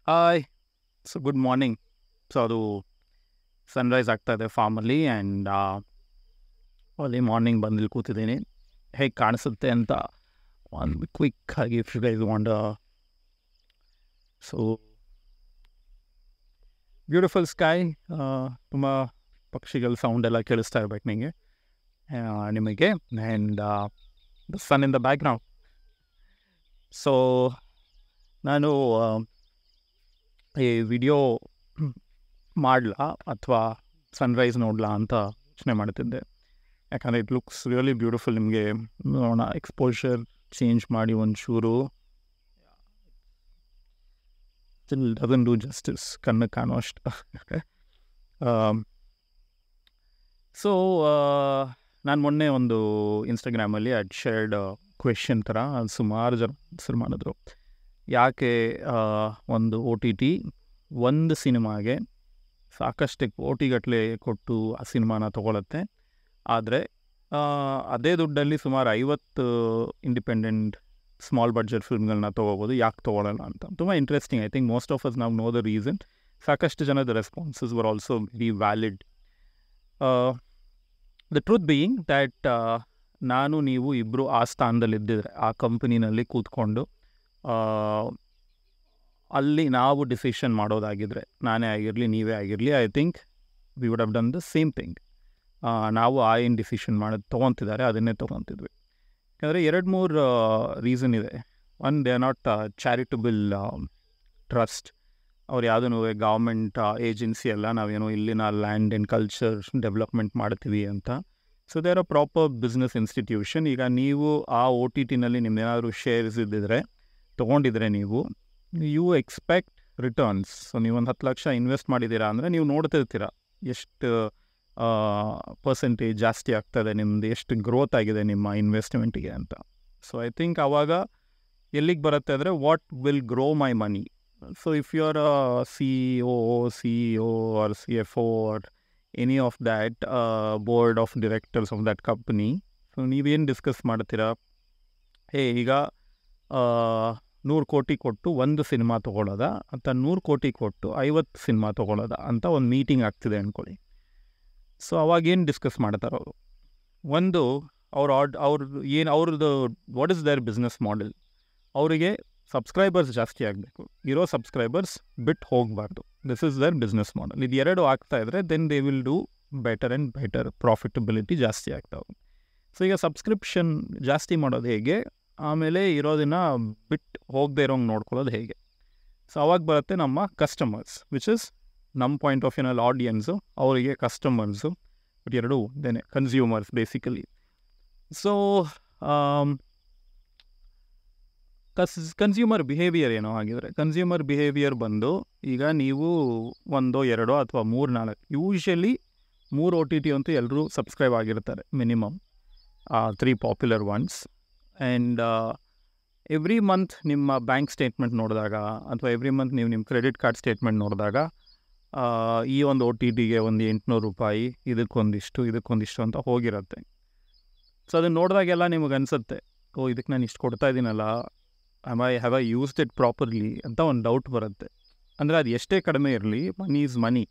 Hi. So good morning. So ಅದು Sunrise ಆಗ್ತಾ ಇದೆ ಫಾರ್ಮಲ್ಲಿ ಆ್ಯಂಡ್ ಅಲ್ಲಿ ಮಾರ್ನಿಂಗ್ ಬಂದು ಇಲ್ಲಿ ಕೂತಿದ್ದೀನಿ. ಹೇಗೆ ಕಾಣಿಸುತ್ತೆ ಅಂತ ಒಂದು ಕ್ವಿಕ್ ಆಗಿ if you guys want so beautiful sky. ತುಂಬ ಪಕ್ಷಿಗಳ ಸೌಂಡ್ ಎಲ್ಲ ಕೇಳಿಸ್ತಾ ಇರ್ಬೇಕು ನಿಮಗೆ and the sun in the background. So ನಾನು ಈ ವಿಡಿಯೋ ಮಾಡಲಾ ಅಥವಾ ಸನ್ರೈಸ್ ನೋಡಲಾ ಅಂತ ಯೋಚನೆ ಮಾಡ್ತಿದ್ದೆ. ಯಾಕಂದರೆ ಇಟ್ ಲುಕ್ಸ್ ರಿಯಲಿ ಬ್ಯೂಟಿಫುಲ್. ನಿಮಗೆ ನೋಡೋಣ, ಎಕ್ಸ್ಪೋಜರ್ ಚೇಂಜ್ ಮಾಡಿ ಒಂಚೂರು ಸ್ಟಿಲ್ ಡಸನ್ ಡೂ ಜಸ್ಟಿಸ್, ಕಣ್ಣು ಕಾಣೋ ಅಷ್ಟು. ಸೊ ನಾನು ಮೊನ್ನೆ ಒಂದು ಇನ್ಸ್ಟಾಗ್ರಾಮಲ್ಲಿ ಅಡ್ ಶೇರ್ಡ್ ಕ್ವೆಶನ್ ಥರ ಸುಮಾರು ಜನ ಆನ್ಸರ್ ಮಾಡಿದ್ರು. ಯಾಕೆ ಒಂದು OTT ಒಂದು ಸಿನಿಮಾಗೆ ಸಾಕಷ್ಟು ಕೋಟಿಗಟ್ಟಲೆ ಕೊಟ್ಟು ಆ ಸಿನಿಮಾನ ತೊಗೊಳತ್ತೆ, ಆದರೆ ಅದೇ ದುಡ್ಡಲ್ಲಿ ಸುಮಾರು 50 ಇಂಡಿಪೆಂಡೆಂಟ್ ಸ್ಮಾಲ್ ಬಡ್ಜೆಟ್ ಫಿಲ್ಮ್ಗಳನ್ನ ತೊಗೋಬೋದು, ಯಾಕೆ ತೊಗೊಳ್ಳಲ್ಲ ಅಂತ. ತುಂಬ interesting. I think most of us ನಾವು ನೋ ದ ರೀಸನ್. ಸಾಕಷ್ಟು ಜನದ responses were also very valid. The truth being that ನಾನು ನೀವು ಇಬ್ಬರು ಆ ಸ್ಥಾನದಲ್ಲಿದ್ದಿದ್ರೆ, ಆ ಕಂಪನಿನಲ್ಲಿ ಕೂತ್ಕೊಂಡು ಅಲ್ಲಿ ನಾವು ಡಿಸಿಷನ್ ಮಾಡೋದಾಗಿದ್ದರೆ, ನಾನೇ ಆಗಿರಲಿ ನೀವೇ ಆಗಿರಲಿ, I think we would have done the same thing. ನಾವು ಏನು ಡಿಸಿಷನ್ ಮಾಡೋದು ತೊಗೊತಿದ್ದಾರೆ ಅದನ್ನೇ ತೊಗೊತಿದ್ವಿ. ಯಾಕಂದರೆ 2-3 ರೀಸನ್ ಇದೆ. One, they are not charitable trust. ಅವ್ರು ಯಾವುದೂ ಗೌರ್ಮೆಂಟ್ ಏಜೆನ್ಸಿ ಅಲ್ಲ, ನಾವೇನೋ ಇಲ್ಲಿನ ಲ್ಯಾಂಡ್ ಆ್ಯಂಡ್ ಕಲ್ಚರ್ ಡೆವಲಪ್ಮೆಂಟ್ ಮಾಡ್ತೀವಿ ಅಂತ. So they are a proper business institution. ಈಗ ನೀವು ಆ OTTನಲ್ಲಿ ನಿಮ್ದೇನಾದರೂ ಶೇರ್ಸ್ ಇದ್ದಿದ್ರೆ, ತೊಗೊಂಡಿದ್ರೆ, ಯು ಎಕ್ಸ್ಪೆಕ್ಟ್ ರಿಟರ್ನ್ಸ್. ಸೊ ನೀವು ಒಂದು 10 ಲಕ್ಷ ಇನ್ವೆಸ್ಟ್ ಮಾಡಿದ್ದೀರಾ ಅಂದರೆ ನೀವು ನೋಡ್ತಿರ್ತೀರ ಎಷ್ಟು ಪರ್ಸೆಂಟೇಜ್ ಜಾಸ್ತಿ ಆಗ್ತದೆ, ನಿಮ್ಮದು ಎಷ್ಟು ಗ್ರೋತ್ ಆಗಿದೆ ನಿಮ್ಮ ಇನ್ವೆಸ್ಟ್ಮೆಂಟಿಗೆ ಅಂತ. ಸೊ ಐ ಥಿಂಕ್ ಆವಾಗ ಎಲ್ಲಿಗೆ ಬರುತ್ತೆ ಅಂದರೆ, what will grow my money. So if you are a CEO or CFO or any of that board of directors of that company, so ನೀವೇನು ಡಿಸ್ಕಸ್ ಮಾಡ್ತೀರಾ, ಈಗ 100 ಕೋಟಿ ಕೊಟ್ಟು ಒಂದು ಸಿನಿಮಾ ತೊಗೊಳ್ಳೋದ ಅಂತ 100 ಕೋಟಿ ಕೊಟ್ಟು 50 ಸಿನಿಮಾ ತೊಗೊಳ್ಳೋದ ಅಂತ ಒಂದು ಮೀಟಿಂಗ್ ಆಗ್ತಿದೆ ಅಂದ್ಕೊಳ್ಳಿ. ಸೊ ಅವಾಗೇನು ಡಿಸ್ಕಸ್ ಮಾಡ್ತಾರೆ ಅವರು? ಒಂದು, ಅವ್ರದ್ದು what is their business model. ಅವರಿಗೆ ಸಬ್ಸ್ಕ್ರೈಬರ್ಸ್ ಜಾಸ್ತಿ ಆಗಬೇಕು, ಇರೋ ಸಬ್ಸ್ಕ್ರೈಬರ್ಸ್ ಬಿಟ್ಟು ಹೋಗಬಾರ್ದು. This is their business model. ಇದು ಎರಡು ಆಗ್ತಾಯಿದ್ರೆ then they will do better and better, profitability ಜಾಸ್ತಿ ಆಗ್ತಾವೆ. ಸೊ ಈಗ ಸಬ್ಸ್ಕ್ರಿಪ್ಷನ್ ಜಾಸ್ತಿ ಮಾಡೋದು ಹೇಗೆ, ಆಮೇಲೆ ಇರೋದನ್ನ ಬಿಟ್ಟು ಹೋಗದೆ ಇರೋಂಗೆ ನೋಡ್ಕೊಳ್ಳೋದು ಹೇಗೆ. ಸೊ ಅವಾಗ ಬರುತ್ತೆ ನಮ್ಮ ಕಸ್ಟಮರ್ಸ್, ವಿಚ್ ಇಸ್ ನಮ್ಮ ಪಾಯಿಂಟ್ ಆಫ್ ವ್ಯೂನಲ್ಲಿ ಆಡಿಯನ್ಸು, ಅವರಿಗೆ ಕಸ್ಟಮರ್ಸು, ಬಟ್ ಎರಡೂ ಒಂದೇನೆ, consumers basically. So consumer behaviour ಏನೋ ಆಗಿದ್ರೆ, ಕನ್ಸ್ಯೂಮರ್ ಬಿಹೇವಿಯರ್ ಬಂದು ಈಗ ನೀವು 1, 2 ಅಥವಾ 3, 4, ಯೂಶ್ವಲಿ 3 OTT ಅಂತೂ ಎಲ್ಲರೂ ಸಬ್ಸ್ಕ್ರೈಬ್ ಆಗಿರ್ತಾರೆ minimum, 3 popular once. And every month ನಿಮ್ಮ ಬ್ಯಾಂಕ್ ಸ್ಟೇಟ್ಮೆಂಟ್ ನೋಡಿದಾಗ ಅಥವಾ ಎವ್ರಿ ಮಂತ್ ನೀವು ನಿಮ್ಮ ಕ್ರೆಡಿಟ್ ಕಾರ್ಡ್ ಸ್ಟೇಟ್ಮೆಂಟ್ ನೋಡಿದಾಗ ಈ ಒಂದು OTTಗೆ ಒಂದು 800 ರೂಪಾಯಿ, ಇದಕ್ಕೊಂದಿಷ್ಟು ಅಂತ ಹೋಗಿರುತ್ತೆ. ಸೊ ಅದನ್ನು ನೋಡಿದಾಗೆಲ್ಲ ನಿಮಗೆ ಅನಿಸುತ್ತೆ, ಇದಕ್ಕೆ ನಾನು ಇಷ್ಟು ಕೊಡ್ತಾ ಇದ್ದೀನಲ್ಲ, have I used it properly ಅಂತ ಒಂದು ಡೌಟ್ ಬರುತ್ತೆ. ಅಂದರೆ ಅದು ಎಷ್ಟೇ ಕಡಿಮೆ ಇರಲಿ, ಮನಿ ಈಸ್ ಮನಿ.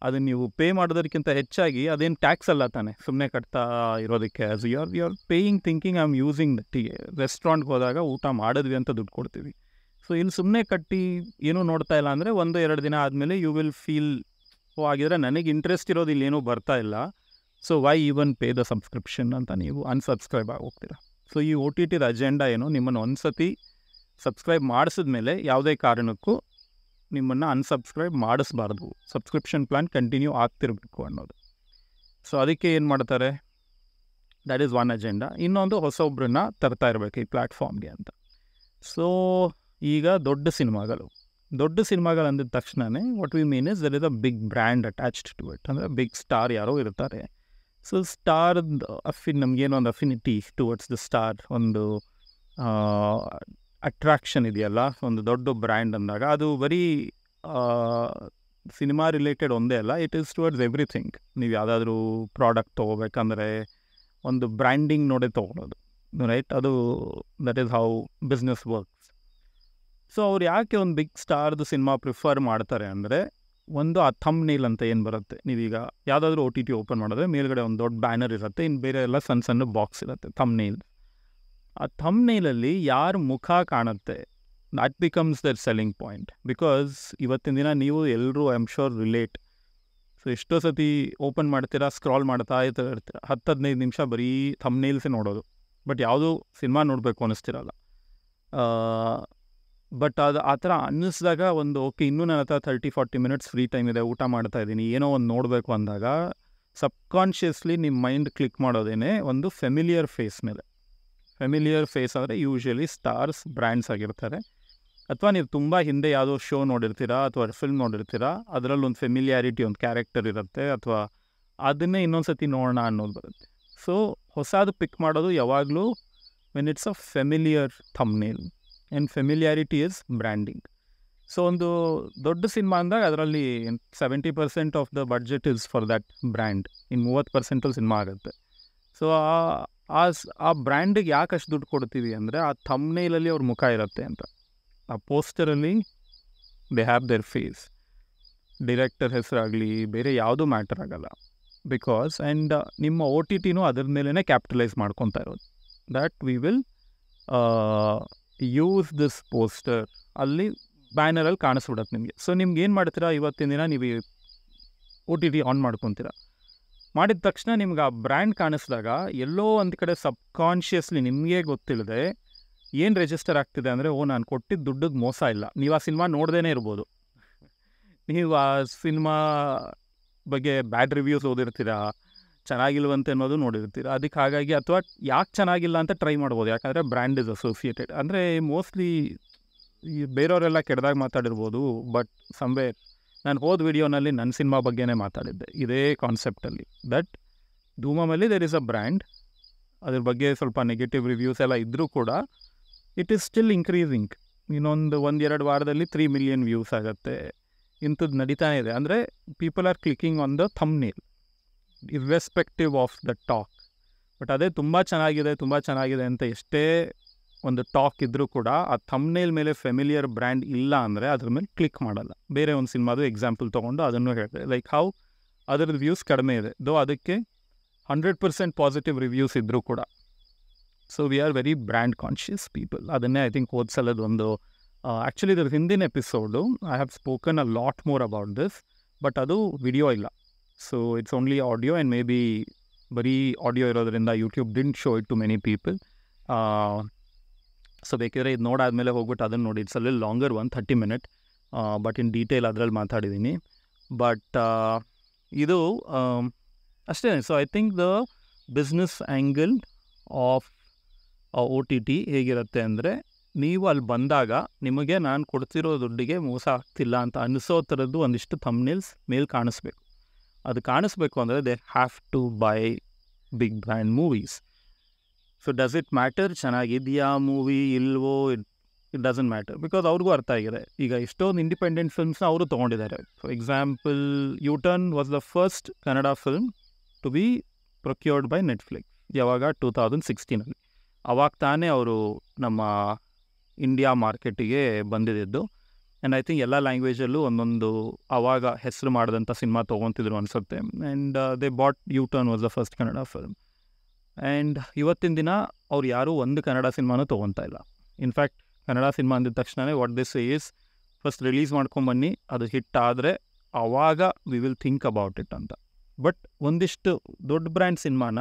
ಅದನ್ನು ನೀವು ಪೇ ಮಾಡೋದಕ್ಕಿಂತ ಹೆಚ್ಚಾಗಿ ಅದೇನು ಟ್ಯಾಕ್ಸ್ ಅಲ್ಲ ತಾನೆ, ಸುಮ್ಮನೆ ಕಟ್ತಾ ಇರೋದಕ್ಕೆ. As you are paying thinking I am using ದಟ್ಟಿಗೆ. ರೆಸ್ಟೋರೆಂಟ್ಗೆ ಹೋದಾಗ ಊಟ ಮಾಡಿದ್ವಿ ಅಂತ ದುಡ್ಡು ಕೊಡ್ತೀವಿ. ಸೊ ಇಲ್ಲಿ ಸುಮ್ಮನೆ ಕಟ್ಟಿ ಏನೂ ನೋಡ್ತಾ ಇಲ್ಲ ಅಂದರೆ 1-2 ದಿನ ಆದಮೇಲೆ ಯು ವಿಲ್ ಫೀಲ್, ಆಗಿದ್ರೆ ನನಗೆ ಇಂಟ್ರೆಸ್ಟ್ ಇರೋದು ಇಲ್ಲೇನೂ ಬರ್ತಾ ಇಲ್ಲ, so why even pay the subscription ಅಂತ ನೀವು ಅನ್ಸಬ್ಸ್ಕ್ರೈಬ್ ಆಗಿ ಹೋಗ್ತೀರಾ. ಸೊ ಈ OTTದ ಅಜೆಂಡಾ ಏನು, ನಿಮ್ಮನ್ನು ಒಂದು ಸತಿ ಸಬ್ಸ್ಕ್ರೈಬ್ ಮಾಡಿಸಿದ್ಮೇಲೆ ಯಾವುದೇ ಕಾರಣಕ್ಕೂ ನಿಮ್ಮನ್ನು ಅನ್ಸಬ್ಸ್ಕ್ರೈಬ್ ಮಾಡಿಸ್ಬಾರ್ದು, ಸಬ್ಸ್ಕ್ರಿಪ್ಷನ್ ಪ್ಲ್ಯಾನ್ ಕಂಟಿನ್ಯೂ ಆಗ್ತಿರಬೇಕು ಅನ್ನೋದು. ಸೊ ಅದಕ್ಕೆ ಏನು ಮಾಡ್ತಾರೆ, ದ್ಯಾಟ್ ಈಸ್ ಒನ್ ಅಜೆಂಡಾ. ಇನ್ನೊಂದು, ಹೊಸೊಬ್ಬರನ್ನ ತರ್ತಾ ಇರಬೇಕು ಈ ಪ್ಲ್ಯಾಟ್ಫಾರ್ಮ್ಗೆ ಅಂತ. ಸೊ ಈಗ ದೊಡ್ಡ ಸಿನಿಮಾಗಳು ಅಂದಿದ ತಕ್ಷಣವೇ what we mean is there is a big brand attached to it. ಅಂದರೆ ಬಿಗ್ ಸ್ಟಾರ್ ಯಾರೋ ಇರ್ತಾರೆ. ಸೊ ಸ್ಟಾರ್ ನಮಗೇನೋ ಒಂದು ಅಫಿನಿಟಿ ಟುವರ್ಡ್ಸ್ ದ ಸ್ಟಾರ್, ಒಂದು ಅಟ್ರಾಕ್ಷನ್ ಇದೆಯಲ್ಲ, ಒಂದು ದೊಡ್ಡ ಬ್ರ್ಯಾಂಡ್ ಅಂದಾಗ ಅದು ಬರೀ ಸಿನಿಮಾ ರಿಲೇಟೆಡ್ ಒಂದೇ ಅಲ್ಲ, ಇಟ್ ಈಸ್ ಟುವರ್ಡ್ಸ್ ಎವ್ರಿಥಿಂಗ್. ನೀವು ಯಾವುದಾದ್ರೂ ಪ್ರಾಡಕ್ಟ್ ತೊಗೋಬೇಕಂದ್ರೆ ಒಂದು ಬ್ರ್ಯಾಂಡಿಂಗ್ ನೋಡೇ ತೊಗೊಳೋದು, ರೈಟ್? ಅದು that is how business works. So ಅವ್ರು ಯಾಕೆ ಒಂದು ಬಿಗ್ ಸ್ಟಾರ್ದು ಸಿನಿಮಾ ಪ್ರಿಫರ್ ಮಾಡ್ತಾರೆ ಅಂದರೆ, ಒಂದು ಆ ಥಂಬ್ನೇಲ್ ಅಂತ ಏನು ಬರುತ್ತೆ, ನೀವೀಗ ಯಾವುದಾದ್ರೂ OTT ಓಪನ್ ಮಾಡಿದ್ರೆ ಮೇಲ್ಗಡೆ ಒಂದು ದೊಡ್ಡ ಬ್ಯಾನರ್ ಇರುತ್ತೆ, ಇನ್ನು ಬೇರೆ ಎಲ್ಲ ಸಣ್ಣ ಸಣ್ಣ ಬಾಕ್ಸ್ ಇರುತ್ತೆ ಥಂಬ್ನೇಲ್. ಆ ಥಂಬ್ನೇಲಲ್ಲಿ ಯಾರ ಮುಖ ಕಾಣುತ್ತೆ, that becomes their selling point. Because ಇವತ್ತಿನ ದಿನ ನೀವು ಎಲ್ಲರೂ I am sure relate. So ಎಷ್ಟೋ ಸತಿ ಓಪನ್ ಮಾಡ್ತೀರಾ, ಸ್ಕ್ರಾಲ್ ಮಾಡ್ತಾ ಇರ್ತೀರ, 10-15 ನಿಮಿಷ ಬರೀ ಥಂಬ್ನೇಲ್ಸೇ ನೋಡೋದು, ಬಟ್ ಯಾವುದೂ ಸಿನಿಮಾ ನೋಡಬೇಕು ಅನ್ನಿಸ್ತಿರಲ್ಲ. ಬಟ್ ಅದು ಆ ಥರ ಅನ್ನಿಸಿದಾಗ ಒಂದು ಓಕೆ, ಇನ್ನೂ ನನ್ನ ಹತ್ರ 30-40 ಮಿನಿಟ್ಸ್ ಫ್ರೀ ಟೈಮ್ ಇದೆ, ಊಟ ಮಾಡ್ತಾ ಇದ್ದೀನಿ, ಏನೋ ಒಂದು ನೋಡಬೇಕು ಅಂದಾಗ ಸಬ್ಕಾನ್ಷಿಯಸ್ಲಿ ನಿಮ್ಮ ಮೈಂಡ್ ಕ್ಲಿಕ್ ಮಾಡೋದೇನೆ ಒಂದು ಫೆಮಿಲಿಯರ್ ಫೇಸ್ ಮೇಲೆ. ಫೆಮಿಲಿಯರ್ ಫೇಸ್ ಅಂದರೆ ಯೂಶ್ವಲಿ ಸ್ಟಾರ್ಸ್, ಬ್ರ್ಯಾಂಡ್ಸ್ ಆಗಿರ್ತಾರೆ. ಅಥವಾ ನೀವು ತುಂಬ ಹಿಂದೆ ಯಾವುದೋ ಶೋ ನೋಡಿರ್ತೀರಾ ಅಥವಾ ಫಿಲ್ಮ್ ನೋಡಿರ್ತೀರಾ, ಅದರಲ್ಲೊಂದು ಫೆಮಿಲಿಯಾರಿಟಿ, ಒಂದು ಕ್ಯಾರೆಕ್ಟರ್ ಇರುತ್ತೆ, ಅಥವಾ ಅದನ್ನೇ ಇನ್ನೊಂದು ಸತಿ ನೋಡೋಣ ಅನ್ನೋದು ಬರುತ್ತೆ. ಸೊ ಹೊಸದು ಪಿಕ್ ಮಾಡೋದು ಯಾವಾಗಲೂ when it's a familiar thumbnail. And familiarity is branding. So ಒಂದು ದೊಡ್ಡ ಸಿನಿಮಾ ಅಂದಾಗ ಅದರಲ್ಲಿ 70% of the budget is for that brand, ಇನ್ನು 30% ಸಿನಿಮಾ ಆಗುತ್ತೆ. ಸೊ ಆ ಬ್ರ್ಯಾಂಡಿಗೆ ಯಾಕೆ ಅಷ್ಟು ದುಡ್ಡು ಕೊಡ್ತೀವಿ ಅಂದರೆ, ಆ ಥಂಬ್ನೇಲಲ್ಲಿ ಅವ್ರ ಮುಖ ಇರುತ್ತೆ ಅಂತ. ಆ ಪೋಸ್ಟರಲ್ಲಿ they have their face. Director ಹೆಸರಾಗಲಿ ಬೇರೆ ಯಾವುದೂ ಮ್ಯಾಟರ್ ಆಗಲ್ಲ. ಬಿಕಾಸ್ ಆ್ಯಂಡ್ ನಿಮ್ಮ OTTನೂ ಅದ್ರ ಮೇಲೇ ಕ್ಯಾಪಿಟಲೈಸ್ ಮಾಡ್ಕೊತಾ ಇರೋದು. That we will use this poster, ಅಲ್ಲಿ ಬ್ಯಾನರಲ್ಲಿ ಕಾಣಿಸ್ಬಿಡತ್ತೆ ನಿಮಗೆ. ಸೊ ನಿಮ್ಗೆ ಏನು ಮಾಡ್ತೀರಾ, ಇವತ್ತಿನ ದಿನ ನೀವು OTT ಆನ್ ಮಾಡ್ಕೊತೀರಾ, ಮಾಡಿದ ತಕ್ಷಣ ನಿಮ್ಗೆ ಆ ಬ್ರ್ಯಾಂಡ್ ಕಾಣಿಸಿದಾಗ ಎಲ್ಲೋ ಒಂದು ಕಡೆ ಸಬ್ಕಾನ್ಷಿಯಸ್ಲಿ ನಿಮಗೆ ಗೊತ್ತಿಲ್ಲದೆ ಏನು ರಿಜಿಸ್ಟರ್ ಆಗ್ತಿದೆ ಅಂದರೆ, ನಾನು ಕೊಟ್ಟಿದ್ದ ದುಡ್ಡಿಗೆ ಮೋಸ ಇಲ್ಲ. ನೀವು ಆ ಸಿನಿಮಾ ನೋಡ್ದೇ ಇರ್ಬೋದು, ನೀವು ಆ ಸಿನಿಮಾ ಬಗ್ಗೆ ಬ್ಯಾಡ್ ರಿವ್ಯೂಸ್ ಓದಿರ್ತೀರಾ, ಚೆನ್ನಾಗಿಲ್ವಂತೆ ಅನ್ನೋದು ನೋಡಿರ್ತೀರ. ಅದಕ್ಕೆ ಹಾಗಾಗಿ, ಅಥವಾ ಯಾಕೆ ಚೆನ್ನಾಗಿಲ್ಲ ಅಂತ ಟ್ರೈ ಮಾಡ್ಬೋದು, ಯಾಕಂದರೆ ಬ್ರ್ಯಾಂಡ್ ಇಸ್ ಅಸೋಸಿಯೇಟೆಡ್. ಅಂದರೆ ಮೋಸ್ಟ್ಲಿ ಈ ಬೇರೆಯವರೆಲ್ಲ ಕೆಟ್ಟದಾಗ ಮಾತಾಡಿರ್ಬೋದು, ಬಟ್ ಸಮ್ವೇರ್ ನಾನು ಹೋದ ವಿಡಿಯೋನಲ್ಲಿ ನನ್ನ ಸಿನಿಮಾ ಬಗ್ಗೆನೇ ಮಾತಾಡಿದ್ದೆ ಇದೇ ಕಾನ್ಸೆಪ್ಟಲ್ಲಿ. ದಟ್ ಧೂಮಮಲ್ಲಿ ದೇರ್ ಇಸ್ ಅ ಬ್ರ್ಯಾಂಡ್, ಅದ್ರ ಬಗ್ಗೆ ಸ್ವಲ್ಪ ನೆಗೆಟಿವ್ ರಿವ್ಯೂಸ್ ಎಲ್ಲ ಇದ್ದರೂ ಕೂಡ ಇಟ್ ಈಸ್ ಸ್ಟಿಲ್ ಇನ್ಕ್ರೀಸಿಂಗ್. ಇನ್ನೊಂದು 1-2 ವಾರದಲ್ಲಿ 3 ಮಿಲಿಯನ್ ವ್ಯೂಸ್ ಆಗುತ್ತೆ. ಇಂಥದ್ದು ನಡೀತಾನೆ ಇದೆ. ಅಂದರೆ people are clicking on the thumbnail irrespective of the talk. But ಅದೇ ತುಂಬ ಚೆನ್ನಾಗಿದೆ ಅಂತ ಎಷ್ಟೇ ಒಂದು ಟಾಕ್ ಇದ್ದರೂ ಕೂಡ ಆ ಥಂಬ್ನೇಲ್ ಮೇಲೆ ಫೆಮಿಲಿಯರ್ ಬ್ರ್ಯಾಂಡ್ ಇಲ್ಲ ಅಂದರೆ ಅದ್ರ ಮೇಲೆ ಕ್ಲಿಕ್ ಮಾಡಲ್ಲ. ಬೇರೆ ಒಂದು ಸಿನಿಮಾದು ಎಕ್ಸಾಂಪಲ್ ತೊಗೊಂಡು ಅದನ್ನು ಹೇಳ್ತಾರೆ, ಲೈಕ್ ಹೌ ಅದರದ್ದು ವ್ಯೂಸ್ ಕಡಿಮೆ ಇದೆ, ದೋ ಅದಕ್ಕೆ 100% ಪಾಸಿಟಿವ್ ರಿವ್ಯೂಸ್ ಇದ್ದರೂ ಕೂಡ. So we are very brand conscious people. ಅದನ್ನೇ ಐ ಥಿಂಕ್ ಹೋದ್ಸಲದ ಒಂದು ಆ್ಯಕ್ಚುಲಿ ಇದ್ರ ಹಿಂದಿನ episode I have spoken a lot more about this, but ಅದು ವಿಡಿಯೋ ಇಲ್ಲ. So it's only audio, and maybe ಬರೀ ಆಡಿಯೋ ಇರೋದ್ರಿಂದ YouTube didn't show it to many people. So ಬೇಕಿದ್ರೆ ಇದು ನೋಡಾದ್ಮೇಲೆ ಹೋಗ್ಬಿಟ್ಟು ಅದನ್ನು ನೋಡಿ. ಇಟ್ಸ್ ಅಲ್ಲಿ longer 30 minute, but in detail ಅದರಲ್ಲಿ ಮಾತಾಡಿದ್ದೀನಿ. ಬಟ್ ಇದು ಅಷ್ಟೇ. So I think the business angle of OTT ಹೇಗಿರುತ್ತೆ ಅಂದರೆ, ನೀವು ಅಲ್ಲಿ ಬಂದಾಗ ನಿಮಗೆ ನಾನು ಕೊಡ್ತಿರೋ ದುಡ್ಡಿಗೆ ಮೋಸ ಆಗ್ತಿಲ್ಲ ಅಂತ ಅನಿಸೋ ಥರದ್ದು ಒಂದಿಷ್ಟು ಥಂಬ್ನೇಲ್ಸ್ ಮೇಲೆ ಕಾಣಿಸ್ಬೇಕು. ಅದು ಕಾಣಿಸ್ಬೇಕು ಅಂದರೆ they have to buy big brand movies. So does it matter ಚೆನ್ನಾಗಿದೆಯಾ ಮೂವಿ ಇಲ್ವೋ, ಇಟ್ ಡಸಂಟ್ ಮ್ಯಾಟರ್, ಬಿಕಾಸ್ ಅವ್ರಿಗೂ ಅರ್ಥ ಆಗಿದೆ. ಈಗ ಎಷ್ಟೊಂದು ಇಂಡಿಪೆಂಡೆಂಟ್ ಫಿಲ್ಮ್ಸ್ನ ಅವರು ತೊಗೊಂಡಿದ್ದಾರೆ. For example U Turn was the first Kannada film to be procured by Netflix. ಯಾವಾಗ 2016 ಅವಾಗ ತಾನೇ ಅವರು ನಮ್ಮ ಇಂಡಿಯಾ ಮಾರ್ಕೆಟಿಗೆ ಬಂದಿದ್ದು. ಆ್ಯಂಡ್ ಐ ಥಿಂಕ್ ಎಲ್ಲ ಲ್ಯಾಂಗ್ವೇಜಲ್ಲೂ ಒಂದೊಂದು ಆವಾಗ ಹೆಸರು ಮಾಡಿದಂಥ ಸಿನಿಮಾ ತೊಗೊತಿದ್ರು ಅನಿಸುತ್ತೆ. And they bot U-turn was the first Kannada film. And ಇವತ್ತಿನ ದಿನ ಅವ್ರು ಯಾರೂ ಒಂದು ಕನ್ನಡ ಸಿನಿಮಾನೂ ತೊಗೊತಾ ಇಲ್ಲ. ಇನ್ಫ್ಯಾಕ್ಟ್ ಕನ್ನಡ ಸಿನಿಮಾ ಅಂದಿದ ತಕ್ಷಣ what this is, first release ಮಾಡ್ಕೊಂಬನ್ನಿ, ಅದು ಹಿಟ್ ಆದರೆ ಆವಾಗ we will think about it ಅಂತ. ಬಟ್ ಒಂದಿಷ್ಟು ದೊಡ್ಡ ಬ್ರ್ಯಾಂಡ್ ಸಿನಿಮಾನ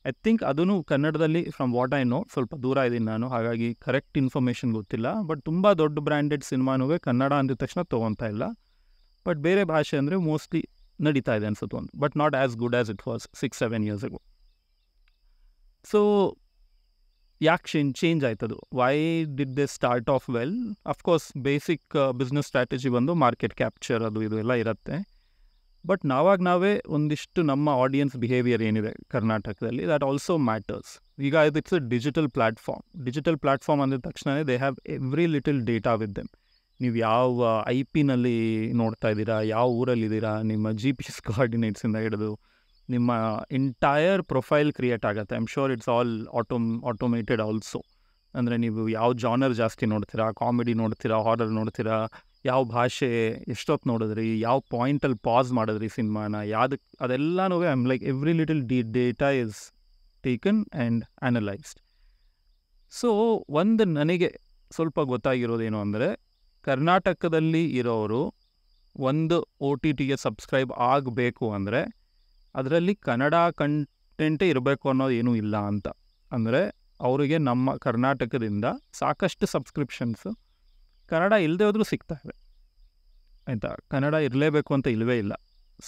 ಐ ಥಿಂಕ್ ಅದೂ ಕನ್ನಡದಲ್ಲಿ, ಫ್ರಮ್ ವಾಟ್ ಐ ನೋ, ಸ್ವಲ್ಪ ದೂರ ಇದ್ದೀನಿ ನಾನು, ಹಾಗಾಗಿ ಕರೆಕ್ಟ್ ಇನ್ಫಾರ್ಮೇಷನ್ ಗೊತ್ತಿಲ್ಲ. ಬಟ್ ತುಂಬ ದೊಡ್ಡ ಬ್ರ್ಯಾಂಡೆಡ್ ಸಿನಿಮಾನೂ ಕನ್ನಡ ಅಂದಿದ ತಕ್ಷಣ ತೊಗೊತಾ ಇಲ್ಲ. ಬಟ್ ಬೇರೆ ಭಾಷೆ ಅಂದರೆ ಮೋಸ್ಟ್ಲಿ ನಡೀತಾ ಇದೆ ಅನ್ಸುತ್ತೆ ಒಂದು, but not as good as it was 6-7 years ago. So ಯಾಕೆ ಚೇಂಜ್ ಆಯ್ತದು? Why did they start off well? Of course basic business strategy ಬಂದು ಮಾರ್ಕೆಟ್ ಕ್ಯಾಪ್ಚರ್ ಅದು ಇದು ಎಲ್ಲ ಇರುತ್ತೆ. ಬಟ್ ನಾವೇ ಒಂದಿಷ್ಟು ನಮ್ಮ ಆಡಿಯನ್ಸ್ ಬಿಹೇವಿಯರ್ ಏನಿದೆ ಕರ್ನಾಟಕದಲ್ಲಿ, ದ್ಯಾಟ್ ಆಲ್ಸೋ ಮ್ಯಾಟರ್ಸ್. ಈಗ ಇಟ್ಸ್ ಅ ಡಿಜಿಟಲ್ ಪ್ಲ್ಯಾಟ್ಫಾರ್ಮ್ ಅಂದಿದ ತಕ್ಷಣ they have every little data with them. ನೀವು ಯಾವ IP-ನಲ್ಲಿ ನೋಡ್ತಾ ಇದ್ದೀರಾ, ಯಾವ ಊರಲ್ಲಿದ್ದೀರಾ, ನಿಮ್ಮ GPS ಕೋಆರ್ಡಿನೇಟ್ಸಿಂದ ಹಿಡಿದು ನಿಮ್ಮ ಎಂಟೈರ್ ಪ್ರೊಫೈಲ್ ಕ್ರಿಯೇಟ್ ಆಗುತ್ತೆ. I am sure it's all automated also. ಅಂದರೆ ನೀವು ಯಾವ ಜಾನರ್ ಜಾಸ್ತಿ ನೋಡ್ತೀರಾ, ಕಾಮಿಡಿ ನೋಡ್ತೀರಾ, ಹಾರರ್ ನೋಡ್ತೀರಾ, ಯಾವ ಭಾಷೆ, ಎಷ್ಟೊತ್ತು ನೋಡಿದ್ರಿ, ಯಾವ ಪಾಯಿಂಟಲ್ಲಿ ಪಾಸ್ ಮಾಡಿದ್ರಿ ಸಿನಿಮಾನ, ಯಾವುದಕ್ಕೆ, ಅದೆಲ್ಲನೂ I am like every little data is taken and analysed. So ಒಂದು ನನಗೆ ಸ್ವಲ್ಪ ಗೊತ್ತಾಗಿರೋದೇನು ಅಂದರೆ, ಕರ್ನಾಟಕದಲ್ಲಿ ಇರೋರು ಒಂದು OTTಗೆ ಸಬ್ಸ್ಕ್ರೈಬ್ ಆಗಬೇಕು ಅಂದರೆ ಅದರಲ್ಲಿ ಕನ್ನಡ ಕಂಟೆಂಟೇ ಇರಬೇಕು ಅನ್ನೋದು ಏನೂ ಇಲ್ಲ ಅಂತ. ಅಂದರೆ ಅವರಿಗೆ ನಮ್ಮ ಕರ್ನಾಟಕದಿಂದ ಸಾಕಷ್ಟು ಸಬ್ಸ್ಕ್ರಿಪ್ಷನ್ಸು ಕನ್ನಡ ಇಲ್ಲದೆ ಹೋದ್ರೂ ಸಿಗ್ತಾಯಿದೆ, ಆಯಿತಾ. ಕನ್ನಡ ಇರಲೇಬೇಕು ಅಂತ ಇಲ್ಲವೇ ಇಲ್ಲ.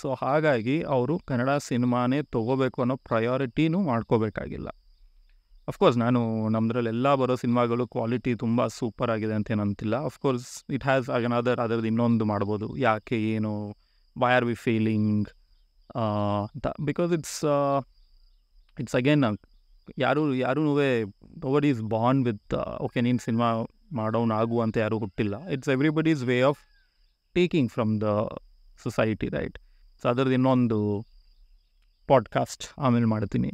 ಸೊ ಹಾಗಾಗಿ ಅವರು ಕನ್ನಡ ಸಿನಿಮಾನೇ ತೊಗೋಬೇಕು ಅನ್ನೋ ಪ್ರಯಾರಿಟಿನೂ ಮಾಡ್ಕೋಬೇಕಾಗಿಲ್ಲ. ಅಫ್ಕೋರ್ಸ್ ನಾನು ನಮ್ಮದ್ರಲ್ಲೆಲ್ಲ ಬರೋ ಸಿನಿಮಾಗಳು ಕ್ವಾಲಿಟಿ ತುಂಬ ಸೂಪರ್ ಆಗಿದೆ ಅಂತ ಏನು ಅಂತಿಲ್ಲ. ಅಫ್ಕೋರ್ಸ್ ಇಟ್ ಹ್ಯಾಸ್ ಅದರದ್ದು ಇನ್ನೊಂದು ಮಾಡ್ಬೋದು, ಯಾಕೆ, ಏನು, ವೈ ಆರ್ ವಿ ಫೀಲಿಂಗ್ ಅಂತ. ಬಿಕಾಸ್ ಇಟ್ಸ್ ಅಗೇನ್ ಯಾರೂ nobody is born with okay ನೀನು ಸಿನಿಮಾ ಮಾಡೋನಾಗು ಅಂತ ಯಾರೂ ಹುಟ್ಟಿಲ್ಲ. It's everybody's way of taking from the society, right. So ಅದರದ್ದು ಇನ್ನೊಂದು ಪಾಡ್ಕಾಸ್ಟ್ ಆಮೇಲೆ ಮಾಡ್ತೀನಿ,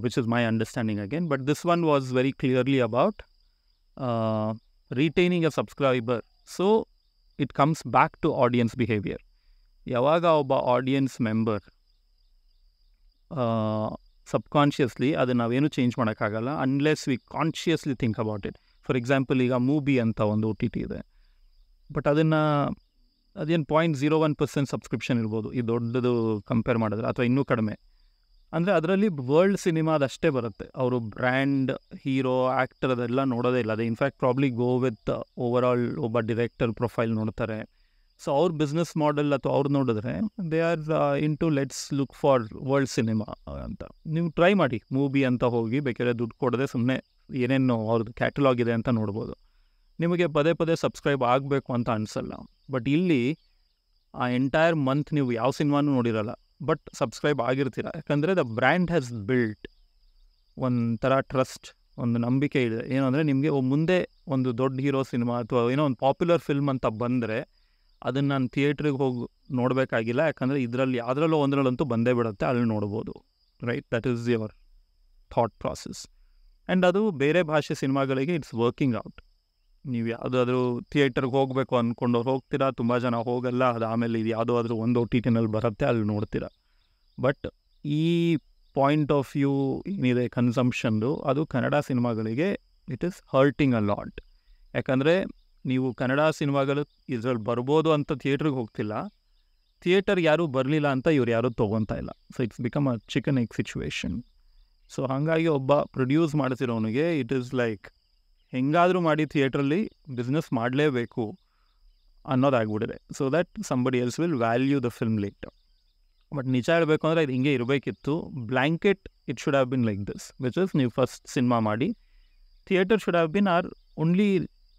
which is my understanding again. But this one was very clearly about retaining a subscriber. So it comes back to audience behavior. ಯಾವಾಗ ಒಬ್ಬ audience member subconsciously ಅದನ್ನು ನಾವೇನು change ಮಾಡೋಕ್ಕಾಗಲ್ಲ unless we consciously think about it. For example, ಈಗ ಮೂಬಿ ಅಂತ ಒಂದು OTT ಇದೆ, but ಅದೇನು 0.01% ಸಬ್ಸ್ಕ್ರಿಪ್ಷನ್ ಇರ್ಬೋದು, ಈ ದೊಡ್ಡದು ಕಂಪೇರ್ ಮಾಡಿದ್ರೆ, ಅಥವಾ ಇನ್ನೂ ಕಡಿಮೆ. ಅಂದರೆ ಅದರಲ್ಲಿ ವರ್ಲ್ಡ್ ಸಿನಿಮಾದಷ್ಟೇ ಬರುತ್ತೆ. ಅವರು ಬ್ರ್ಯಾಂಡ್, ಹೀರೋ, ಆ್ಯಕ್ಟರ್ ಅದೆಲ್ಲ ನೋಡೋದೇ ಇಲ್ಲ. ಅದೇ in fact probably go with over all ಒಬ್ಬ ಡಿರೆಕ್ಟರ್ ಪ್ರೊಫೈಲ್ ನೋಡ್ತಾರೆ. ಸೊ ಅವ್ರ ಬಿಸ್ನೆಸ್ ಮಾಡೆಲ್ ಅಥವಾ ಅವ್ರು ನೋಡಿದ್ರೆ they are into let's look for world cinema ಅಂತ. ನೀವು ಟ್ರೈ ಮಾಡಿ, ಮೂವಿ ಅಂತ ಹೋಗಿ ಬೇಕಾದ್ರೆ ದುಡ್ಡು ಕೊಡದೆ ಸುಮ್ಮನೆ ಏನೇನು ಅವ್ರದ್ದು ಕ್ಯಾಟಲಾಗ್ ಇದೆ ಅಂತ ನೋಡ್ಬೋದು. ನಿಮಗೆ ಪದೇ ಪದೇ ಸಬ್ಸ್ಕ್ರೈಬ್ ಆಗಬೇಕು ಅಂತ ಅನಿಸಲ್ಲ. ಬಟ್ ಇಲ್ಲಿ ಆ ಎಂಟೈರ್ ಮಂತ್ ನೀವು ಯಾವ ಸಿನಿಮಾನೂ ನೋಡಿರಲ್ಲ, ಬಟ್ ಸಬ್ಸ್ಕ್ರೈಬ್ ಆಗಿರ್ತೀರ. ಯಾಕಂದರೆ ದ ಬ್ರ್ಯಾಂಡ್ ಹ್ಯಾಸ್ ಬಿಲ್ಟ್ ಒಂಥರ ಟ್ರಸ್ಟ್, ಒಂದು ನಂಬಿಕೆ ಇದೆ. ಏನು ಅಂದರೆ ನಿಮಗೆ ಮುಂದೆ ಒಂದು ದೊಡ್ಡ ಹೀರೋ ಸಿನಿಮಾ ಅಥವಾ ಏನೋ ಒಂದು ಪಾಪ್ಯುಲರ್ ಫಿಲ್ಮ್ ಅಂತ ಬಂದರೆ ಅದನ್ನು ನಾನು ಥಿಯೇಟ್ರಿಗೆ ಹೋಗಿ ನೋಡಬೇಕಾಗಿಲ್ಲ, ಯಾಕಂದರೆ ಇದರಲ್ಲಿ ಯಾವುದ್ರಲ್ಲೋ ಒಂದರಲ್ಲಂತೂ ಬಂದೇ ಬಿಡುತ್ತೆ, ಅಲ್ಲಿ ನೋಡ್ಬೋದು, right. That is your thought process. And ಅದು ಬೇರೆ ಭಾಷೆ ಸಿನಿಮಾಗಳಿಗೆ ಇಟ್ಸ್ ವರ್ಕಿಂಗ್ ಔಟ್. ನೀವು ಯಾವುದಾದ್ರೂ ಥಿಯೇಟರ್ಗೆ ಹೋಗಬೇಕು ಅಂದ್ಕೊಂಡವ್ರು ಹೋಗ್ತೀರಾ, ತುಂಬ ಜನ ಹೋಗಲ್ಲ. ಅದು ಆಮೇಲೆ ಇದು ಯಾವುದೋ ಆದರೂ ಒಂದು OTTನಲ್ಲಿ ಬರುತ್ತೆ, ಅಲ್ಲಿ ನೋಡ್ತೀರಾ. ಬಟ್ ಈ ಪಾಯಿಂಟ್ ಆಫ್ ವ್ಯೂ ಏನಿದೆ ಕನ್ಸಂಪ್ಷನ್ದು, ಅದು ಕನ್ನಡ ಸಿನಿಮಾಗಳಿಗೆ it is hurting a lot. ಯಾಕಂದರೆ ನೀವು ಕನ್ನಡ ಸಿನಿಮಾಗಳು ಇದ್ರಲ್ಲಿ ಬರ್ಬೋದು ಅಂತ ಥಿಯೇಟ್ರಿಗೆ ಹೋಗ್ತಿಲ್ಲ, ಥಿಯೇಟರ್ ಯಾರೂ ಬರಲಿಲ್ಲ ಅಂತ ಇವ್ರು ಯಾರೂ ತೊಗೊತಾ ಇಲ್ಲ. So it's become a chicken egg situation. So ಹಾಗಾಗಿ ಒಬ್ಬ ಪ್ರೊಡ್ಯೂಸ್ ಮಾಡ್ತಿರೋನಿಗೆ ಇಟ್ ಈಸ್ ಲೈಕ್ ಹೆಂಗಾದರೂ ಮಾಡಿ ಥಿಯೇಟ್ರಲ್ಲಿ ಬಿಸ್ನೆಸ್ ಮಾಡಲೇಬೇಕು ಅನ್ನೋದಾಗ್ಬಿಟ್ಟಿದೆ, so that somebody else will value the film later. But ನಿಜ ಹೇಳಬೇಕು ಅಂದರೆ ಇದು ಹಿಂಗೆ ಇರಬೇಕಿತ್ತು. Blanket it should have been like this, which is ನೀವು ಫಸ್ಟ್ ಸಿನಿಮಾ ಮಾಡಿ theatre should have been our only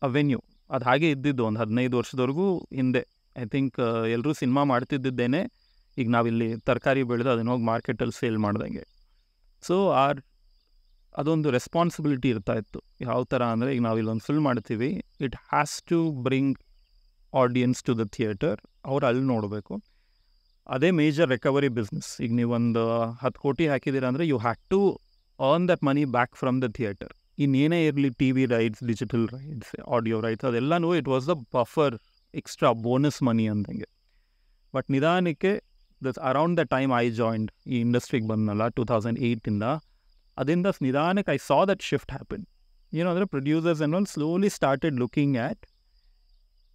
a venue. ಅದು ಹಾಗೆ ಇದ್ದಿದ್ದು ಒಂದು 15 ವರ್ಷದವರೆಗೂ ಹಿಂದೆ. ಐ ಥಿಂಕ್ ಎಲ್ಲರೂ ಸಿನಿಮಾ ಮಾಡ್ತಿದ್ದೇನೆ, ಈಗ ನಾವಿಲ್ಲಿ ತರಕಾರಿ ಬೆಳೆದು ಅದನ್ನ ಹೋಗಿ ಮಾರ್ಕೆಟಲ್ಲಿ ಸೇಲ್ ಮಾಡ್ದಂಗೆ. ಸೊ ಅದೊಂದು ರೆಸ್ಪಾನ್ಸಿಬಿಲಿಟಿ ಇರ್ತಾಯಿತ್ತು. ಯಾವ ಥರ ಅಂದರೆ, ಈಗ ನಾವು ಇಲ್ಲೊಂದು ಫಿಲ್ಮ್ ಮಾಡ್ತೀವಿ, it has to bring audience to the theatre, ಅವ್ರು ಅಲ್ಲಿ ನೋಡಬೇಕು. ಅದೇ ಮೇಜರ್ ರಿಕವರಿ ಬಿಸ್ನೆಸ್. ಈಗ ನೀವೊಂದು 10 ಕೋಟಿ ಹಾಕಿದ್ದೀರ ಅಂದರೆ you have to earn that money back from the theatre. ಇನ್ನೇನೇ ಇರಲಿ, TV rights, digital rights, audio rights, ಅದೆಲ್ಲನೂ it was the buffer, extra bonus money ಅಂದಂಗೆ. ಬಟ್ ನಿಧಾನಕ್ಕೆ around the time I joined, ಈ ಇಂಡಸ್ಟ್ರಿಗೆ ಬಂದನಲ್ಲ 2008ಇಂದ, ಅದರಿಂದ ನಿಧಾನಕ್ಕೆ I saw that shift happen. ಏನು ಅಂದರೆ producers and all slowly started looking at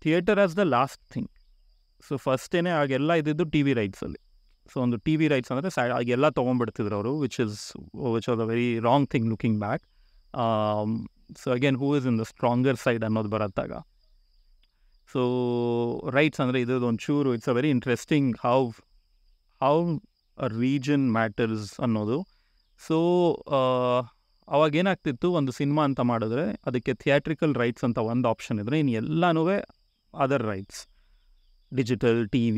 theatre as the last thing. So ಫಸ್ಟೇನೆ ಆಗೆಲ್ಲ ಇದ್ದಿದ್ದು TV ರೈಟ್ಸಲ್ಲಿ. ಸೊ ಒಂದು TV ರೈಟ್ಸ್ ಅಂದರೆ ಆಗೆಲ್ಲ ತೊಗೊಂಡ್ಬಿಡ್ತಿದ್ರು ಅವರು, which was a very wrong thing looking back. So again who is in the stronger side ಅನ್ನೋದು ಬರತ್ತಾಗ. So rights ಅಂದರೆ ಇದು ಒಂಚೂರು it's a very interesting how a region matters ಅನ್ನೋದು. ಸೊ ಅವಾಗೇನಾಗ್ತಿತ್ತು, ಒಂದು ಸಿನಿಮಾ ಅಂತ ಮಾಡಿದ್ರೆ ಅದಕ್ಕೆ ಥಿಯೇಟ್ರಿಕಲ್ ರೈಟ್ಸ್ ಅಂತ ಒಂದು ಆಪ್ಷನ್ ಇದ್ದರೆ, ಇನ್ನು ಎಲ್ಲನೂ other rights, digital, TV,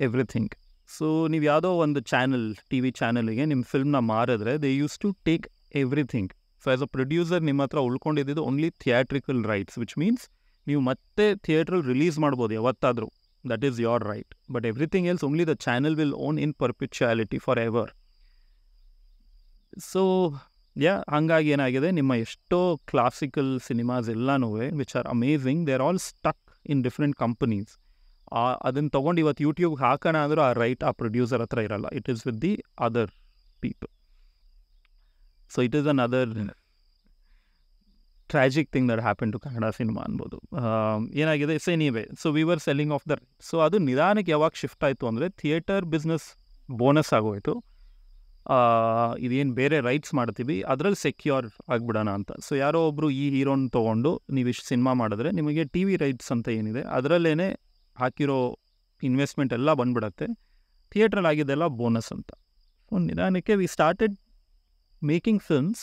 everything. So ನೀವು ಯಾವುದೋ ಒಂದು ಚಾನಲ್, TV ಚಾನಲಿಗೆ ನಿಮ್ಮ ಫಿಲ್ಮ್ನ ಮಾರಿದ್ರೆ they use to take everything. So as a producer ನಿಮ್ಮ ಹತ್ರ ಉಳ್ಕೊಂಡಿದ್ದು only theatrical rights, which means ನೀವು ಮತ್ತೆ ಥಿಯೇಟ್ರಲ್ಲಿ ರಿಲೀಸ್ ಮಾಡ್ಬೋದು ಯಾವತ್ತಾದರೂ, that is your right. But everything else only the channel will own in perpetuity for ever. So ಹಾಗಾಗಿ ಏನಾಗಿದೆ, ನಿಮ್ಮ ಎಷ್ಟೋ ಕ್ಲಾಸಿಕಲ್ ಸಿನಿಮಾಸ್ ಎಲ್ಲನೂ which are amazing, they are all stuck in different companies. ಅದನ್ನು ತೊಗೊಂಡು ಇವತ್ತು ಯೂಟ್ಯೂಬ್ ಹಾಕೋಣ ಅಂದರೂ ಆ ಪ್ರೊಡ್ಯೂಸರ್ ಹತ್ರ ಇರಲ್ಲ. It is with the other people. So it is another tragic thing that happen to Kannada cinema ಅನ್ಬೋದು. ಏನಾಗಿದೆ, anyway, so we were selling off the. So ಅದು ನಿಧಾನಕ್ಕೆ ಯಾವಾಗ ಶಿಫ್ಟ್ ಆಯಿತು ಅಂದರೆ ಥಿಯೇಟರ್ ಬಿಸ್ನೆಸ್ ಬೋನಸ್ ಆಗೋಯ್ತು. ಇದೇನು ಬೇರೆ ರೈಟ್ಸ್ ಮಾಡ್ತೀವಿ ಅದರಲ್ಲಿ ಸೆಕ್ಯೂರ್ ಆಗಿಬಿಡೋಣ ಅಂತ. ಸೊ ಯಾರೋ ಒಬ್ಬರು ಈ ಹೀರೋನ ತೊಗೊಂಡು ನೀವು ಇಷ್ಟು ಸಿನಿಮಾ ಮಾಡಿದ್ರೆ ನಿಮಗೆ ಟಿ ವಿ ರೈಟ್ಸ್ ಅಂತ ಏನಿದೆ ಅದರಲ್ಲೇ ಹಾಕಿರೋ ಇನ್ವೆಸ್ಟ್ಮೆಂಟ್ ಎಲ್ಲ ಬಂದ್ಬಿಡತ್ತೆ, ಥಿಯೇಟ್ರಲ್ಲಿ ಆಗಿದ್ದೆಲ್ಲ ಬೋನಸ್ ಅಂತ. ಸೊ ನಿಧಾನಕ್ಕೆ we started making films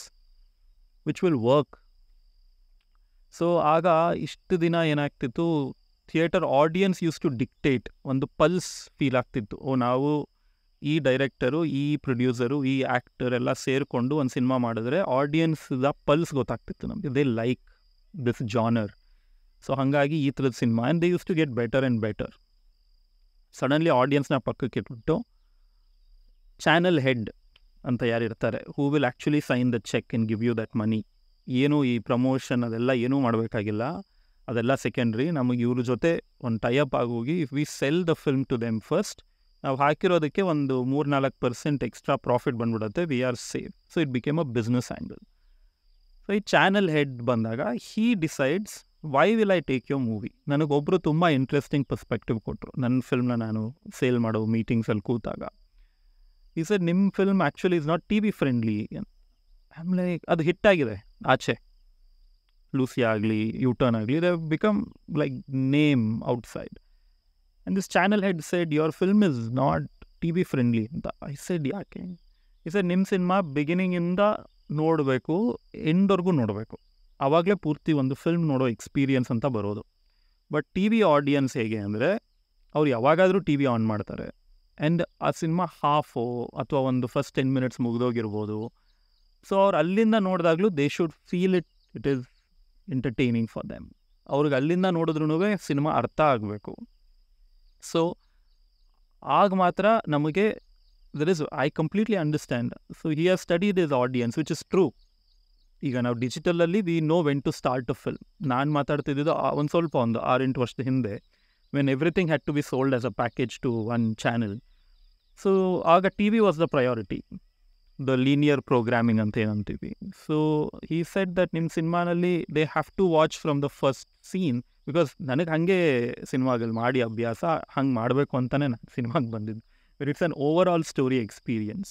which will work. So ಆಗ ಇಷ್ಟು ದಿನ ಏನಾಗ್ತಿತ್ತು, theatre audience used to dictate, ಒಂದು ಪಲ್ಸ್ ಫೀಲ್ ಆಗ್ತಿತ್ತು. ನಾವು ಈ ಡೈರೆಕ್ಟರು, ಈ ಪ್ರೊಡ್ಯೂಸರು, ಈ ಆ್ಯಕ್ಟರ್ ಎಲ್ಲ ಸೇರಿಕೊಂಡು ಒಂದು ಸಿನಿಮಾ ಮಾಡಿದ್ರೆ ಆಡಿಯನ್ಸ್ದ ಪಲ್ಸ್ ಗೊತ್ತಾಗ್ತಿತ್ತು ನಮಗೆ, they like this genre. So ಹಾಗಾಗಿ ಈ ಥರದ cinema and they use to get better and better. Suddenly ಆಡಿಯನ್ಸ್ನ ಪಕ್ಕಕ್ಕೆ ಇಟ್ಬಿಟ್ಟು ಚಾನಲ್ ಹೆಡ್ ಅಂತ ಯಾರಿರ್ತಾರೆ, who will actually sign the cheque and give you that money. ಏನು ಈ ಪ್ರಮೋಷನ್ ಅದೆಲ್ಲ ಏನೂ ಮಾಡಬೇಕಾಗಿಲ್ಲ, ಅದೆಲ್ಲ ಸೆಕೆಂಡ್ರಿ. ನಮಗೆ ಇವ್ರ ಜೊತೆ ಒಂದು ಟೈಅಪ್ ಆಗೋಗಿ if we sell the film to them first, ನಾವು ಹಾಕಿರೋದಕ್ಕೆ ಒಂದು 3-4% ಎಕ್ಸ್ಟ್ರಾ ಪ್ರಾಫಿಟ್ ಬಂದ್ಬಿಡುತ್ತೆ, we are safe. So it became a business angle. So ಈ ಚಾನಲ್ ಹೆಡ್ ಬಂದಾಗ he decides, why will I take your movie. ನನಗೊಬ್ಬರು ತುಂಬ interesting perspective ಕೊಟ್ಟರು ನನ್ನ ಫಿಲ್ಮ್ನ ನಾನು ಸೇಲ್ ಮಾಡೋ ಮೀಟಿಂಗ್ಸಲ್ಲಿ ಕೂತಾಗ. ಈ ಸರ್ ನಿಮ್ಮ film actually is not TV friendly. ಆಮೇಲೆ ಅದು ಹಿಟ್ಟಾಗಿದೆ ಆಚೆ, ಲೂಸಿಯಾ ಆಗಲಿ, ಯೂಟರ್ನ್ ಆಗಲಿ, they become like name outside. And this channel head said, your film is not TV friendly ಅಂತ. I said, ಯಾಕೆ? ಈ ಸರ್ ನಿಮ್ಮ ಸಿನಿಮಾ ಬಿಗಿನಿಂಗಿಂದ ನೋಡಬೇಕು, ಎಂಡ್ವರೆಗೂ ನೋಡಬೇಕು, ಆವಾಗಲೇ ಪೂರ್ತಿ ಒಂದು ಫಿಲ್ಮ್ ನೋಡೋ ಎಕ್ಸ್ಪೀರಿಯನ್ಸ್ ಅಂತ ಬರೋದು. ಬಟ್ ಟಿ ವಿ ಆಡಿಯನ್ಸ್ ಹೇಗೆ ಅಂದರೆ, ಅವ್ರು ಯಾವಾಗಾದರೂ ಟಿ ವಿ ಆನ್ ಮಾಡ್ತಾರೆ ಆ್ಯಂಡ್ ಆ ಸಿನಿಮಾ ಹಾಫು ಅಥವಾ ಒಂದು ಫಸ್ಟ್ 10 minutes ಮುಗಿದೋಗಿರ್ಬೋದು. ಸೊ ಅವ್ರು ಅಲ್ಲಿಂದ ನೋಡಿದಾಗಲೂ they should feel it is entertaining for them. ಅವ್ರಿಗೆ ಅಲ್ಲಿಂದ ನೋಡಿದ್ರೂ ಸಿನಿಮಾ ಅರ್ಥ ಆಗಬೇಕು. ಸೊ ಆಗ ಮಾತ್ರ ನಮಗೆ I completely understand. So he has studied his audience, which is true. ಈಗ ನಾವು ಡಿಜಿಟಲಲ್ಲಿ we know when to start a film. ನಾನು ಮಾತಾಡ್ತಿದ್ದು ಒಂದು ಸ್ವಲ್ಪ 6-8 ವರ್ಷದ ಹಿಂದೆ, when everything had to be sold as a package to one channel. So ಆಗ TV was the priority, the linear programming ಅಂತ ಏನಂತೀವಿ. ಸೊ ಹಿ ಸೆಡ್ ದಟ್ ನಿಮ್ಮ ಸಿನಿಮಾನಲ್ಲಿ they have to watch from the first scene, because ನನಗೆ ಹಾಗೆ ಸಿನಿಮಾಗಳು ಮಾಡಿ ಅಭ್ಯಾಸ, ಹಂಗೆ ಮಾಡಬೇಕು ಅಂತಲೇ ನಾನು ಸಿನಿಮಾಗೆ ಬಂದಿದ್ದು. It's on over all story experience.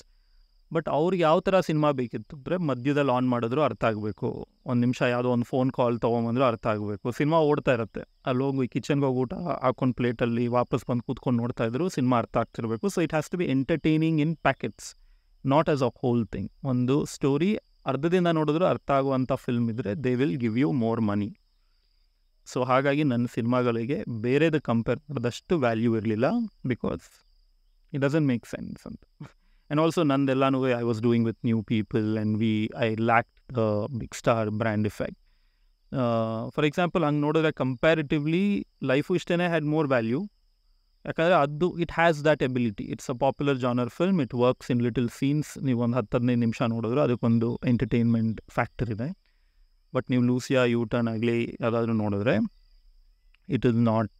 But ಅವ್ರಿಗೆ ಯಾವ ಥರ ಸಿನಿಮಾ ಬೇಕಿತ್ತು ಅಂದರೆ, ಮಧ್ಯದಲ್ಲಿ ಆನ್ ಮಾಡಿದ್ರು ಅರ್ಥ ಆಗಬೇಕು, ಒಂದು ನಿಮಿಷ ಯಾವುದೋ ಒಂದು ಫೋನ್ ಕಾಲ್ ತೊಗೊಂಬಂದ್ರು ಅರ್ಥ ಆಗಬೇಕು, ಸಿನಿಮಾ ಓಡ್ತಾ ಇರುತ್ತೆ, ಅಲ್ಲಿ ಹೋಗಿ ಕಿಚನ್ಗೆ ಹೋಗಿ ಊಟ ಹಾಕೊಂಡು ಪ್ಲೇಟಲ್ಲಿ ವಾಪಸ್ ಬಂದು ಕೂತ್ಕೊಂಡು ನೋಡ್ತಾ ಇದ್ರು, ಸಿನಿಮಾ ಅರ್ಥ ಆಗ್ತಿರಬೇಕು. So it has to be entertaining in packets, not as a whole thing. ಒಂದು ಸ್ಟೋರಿ ಅರ್ಧದಿಂದ ನೋಡಿದ್ರು ಅರ್ಥ ಆಗುವಂಥ ಫಿಲ್ಮ್ ಇದ್ದರೆ they will give you more money. So ಹಾಗಾಗಿ ನನ್ನ ಸಿನಿಮಾಗಳಿಗೆ ಬೇರೆದು ಕಂಪೇರ್ ಮಾಡಿದಷ್ಟು ವ್ಯಾಲ್ಯೂ ಇರಲಿಲ್ಲ, because it doesn't make sense ಅಂತ. ಆ್ಯಂಡ್ ಆಲ್ಸೋ ನಂದೆಲ್ಲನೂ I was doing with new people and I lack the big star brand effect. For example ಹಂಗೆ ನೋಡಿದ್ರೆ ಕಂಪ್ಯಾರಿಟಿವ್ಲಿ ಲೈಫು ಇಷ್ಟೇ ಹ್ಯಾಡ್ ಮೋರ್ ವ್ಯಾಲ್ಯೂ. ಯಾಕಂದರೆ ಅದು it has that ability. It's a popular genre film, it works in little scenes. ನೀವು ಒಂದು 10-15 ನಿಮಿಷ ನೋಡಿದ್ರು ಅದಕ್ಕೊಂದು ಎಂಟರ್ಟೈನ್ಮೆಂಟ್ ಫ್ಯಾಕ್ಟರ್ ಇದೆ. ಬಟ್ ನೀವು ಲೂಸಿಯಾ, ಯೂಟರ್ನ್ ಆಗಲಿ ಯಾವುದಾದ್ರೂ ನೋಡಿದ್ರೆ it is not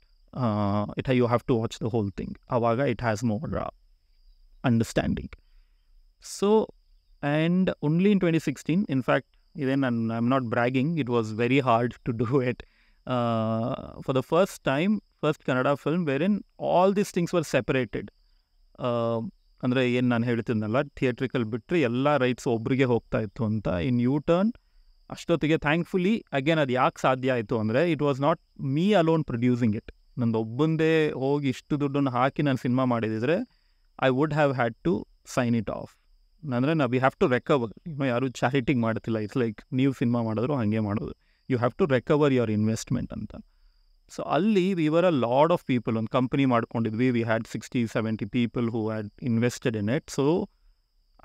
you have to watch the whole thing. ಆವಾಗ it has more understanding. So and only in 2016, in fact ಇದೇನು I am not bragging, it was very hard to do it. For the first time, first Kannada film ವೇರಿನ್ all these things were separated. ಅಂದರೆ ಏನು ನಾನು ಹೇಳ್ತಿದ್ನಲ್ಲ, theatrical ಬಿಟ್ಟರೆ ಎಲ್ಲ rights ಒಬ್ರಿಗೆ ಹೋಗ್ತಾ ಇತ್ತು ಅಂತ. ಇನ್ ಯೂಟರ್ನ್ ಅಷ್ಟೊತ್ತಿಗೆ ಥ್ಯಾಂಕ್ಫುಲಿ ಅಗೇನ್ ಅದು ಯಾಕೆ ಸಾಧ್ಯ ಆಯಿತು ಅಂದರೆ, it was not me alone producing it. ನಂದು ಒಬ್ಬಂದೇ ಹೋಗಿ ಇಷ್ಟು ದುಡ್ಡನ್ನು ಹಾಕಿ ನಾನು ಸಿನಿಮಾ ಮಾಡಿದಿದ್ರೆ I would have had to sign it off. ಅಂದರೆ ನಾವು ವಿ ಹ್ಯಾವ್ ಟು ರೆಕವರ್. ಇನ್ನೂ ಯಾರೂ ಚಾರಿಟಿಗೆ ಮಾಡ್ತಿಲ್ಲ, ಇಟ್ಸ್ ಲೈಕ್ ನೀವು ಸಿನಿಮಾ ಮಾಡಿದ್ರು ಹಾಗೆ ಮಾಡೋದು, you have to recover your investment ಅಂತ. ಸೊ ಅಲ್ಲಿ we were a lot of people, ಒಂದು ಕಂಪ್ನಿ ಮಾಡ್ಕೊಂಡಿದ್ವಿ, we had 60-70 people who had invested in it. So